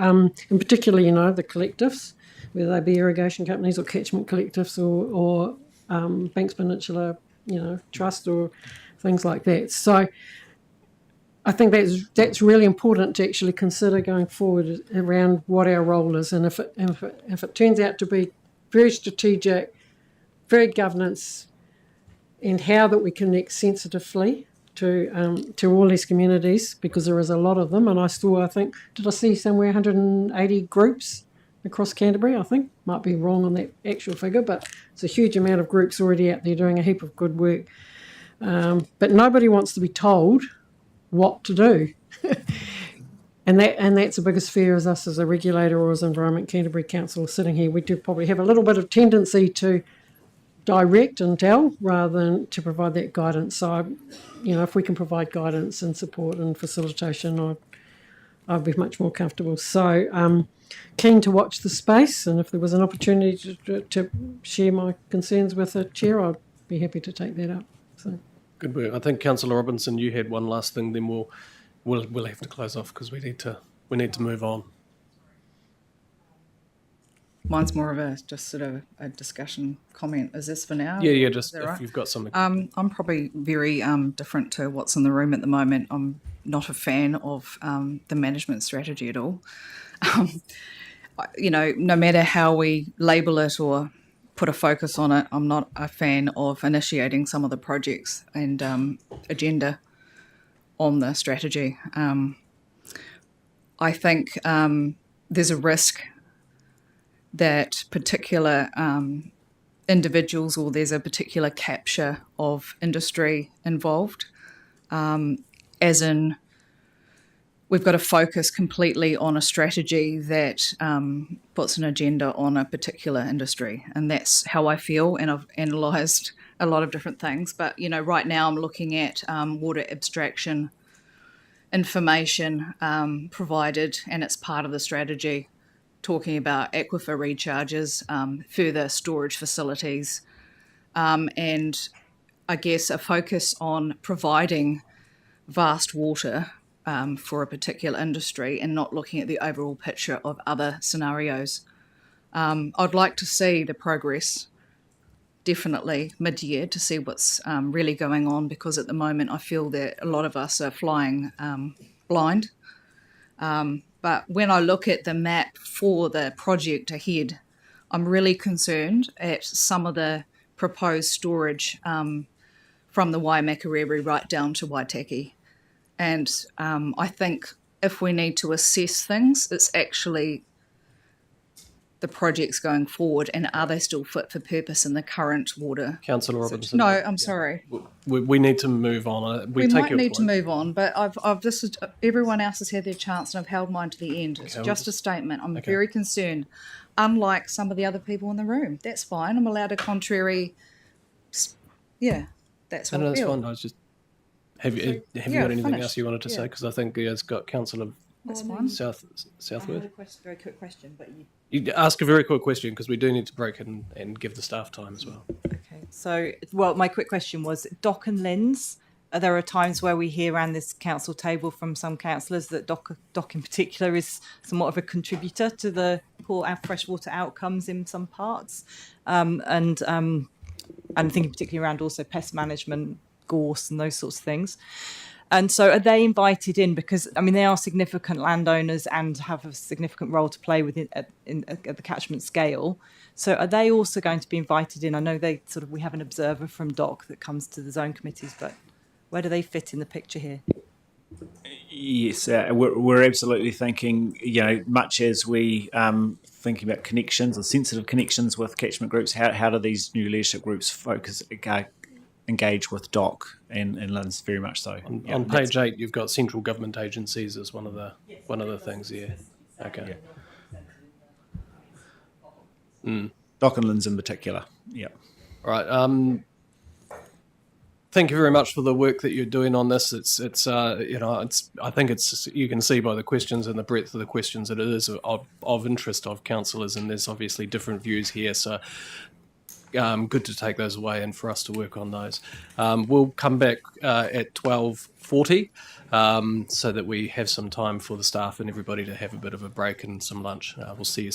in particular, the collectives, whether they be irrigation companies or catchment collectives or Banks Peninsula, Trust or things like that. So I think that's really important to actually consider going forward around what our role is. And if it turns out to be very strategic, very governance, and how that we connect sensitively to all these communities, because there is a lot of them. And I think, did I see somewhere 180 groups across Canterbury? I think, might be wrong on that actual figure, but it's a huge amount of groups already out there doing a heap of good work. But nobody wants to be told what to do. and that's the biggest fear as us as a regulator or as Environment Canterbury Council sitting here. We do probably have a little bit of tendency to direct and tell rather than to provide that guidance. So, if we can provide guidance and support and facilitation, I'd be much more comfortable. So, keen to watch the space, and if there was an opportunity to share my concerns with the chair, I'd be happy to take that up. So. Good work. I think Councillor Robinson, you had one last thing. Then we'll have to close off because we need to move on. Mine's more of just sort of a discussion comment. Is this for now? Yeah. Just if right? You've got something. I'm probably very different to what's in the room at the moment. I'm not a fan of the management strategy at all. No matter how we label it or put a focus on it, I'm not a fan of initiating some of the projects and agenda on the strategy. I think there's a risk that particular individuals or there's a particular capture of industry involved, as in we've got to focus completely on a strategy that puts an agenda on a particular industry. And that's how I feel, and I've analysed a lot of different things. But, right now I'm looking at water abstraction information provided, and it's part of the strategy, talking about aquifer recharges, further storage facilities, and I guess a focus on providing vast water for a particular industry and not looking at the overall picture of other scenarios. I'd like to see the progress definitely mid-year to see what's really going on, because at the moment I feel that a lot of us are flying blind. But when I look at the map for the project ahead, I'm really concerned at some of the proposed storage from the Waimakariri right down to Waitaki. And I think if we need to assess things, it's actually the projects going forward, and are they still fit for purpose in the current water? Councillor Robinson. No, I'm sorry. We need to move on. We take might your need to point. move on, but everyone else has had their chance, and I've held mine to the end. It's Okay, just a statement. I'm very concerned. Unlike some of the other people in the room, that's fine. I'm allowed a contrary. Yeah, that's what I feel. That's fine. I was just. Have you got anything else you wanted to say? Because I think it's got Councillor That's fine. Southworth. Very quick question, but You ask a very quick question because we do need to break and give the staff time as well. Okay. So, well, my quick question was Doc and Linz. There are times where we hear around this council table from some councillors that Doc in particular is somewhat of a contributor to the poor freshwater outcomes in some parts, and thinking particularly around also pest management, gorse, and those sorts of things. And so are they invited in? Because, I mean, they are significant landowners and have a significant role to play within at the catchment scale. So are they also going to be invited in? I know we have an observer from DOC that comes to the zone committees, but where do they fit in the picture here? Yes, we're absolutely thinking, much as we thinking about connections or sensitive connections with catchment groups, how do these new leadership groups engage with DOC and Linz very much so. On page 8, you've got central government agencies as one of the things. Yeah. Okay. Yeah. DOC and Linz in particular. Yeah. All right. Thank you very much for the work that you're doing on this. I think you can see by the questions and the breadth of the questions that it is of interest of councillors, and there's obviously different views here. So. Good to take those away and for us to work on those. We'll come back at 12:40 so that we have some time for the staff and everybody to have a bit of a break and some lunch. We'll see you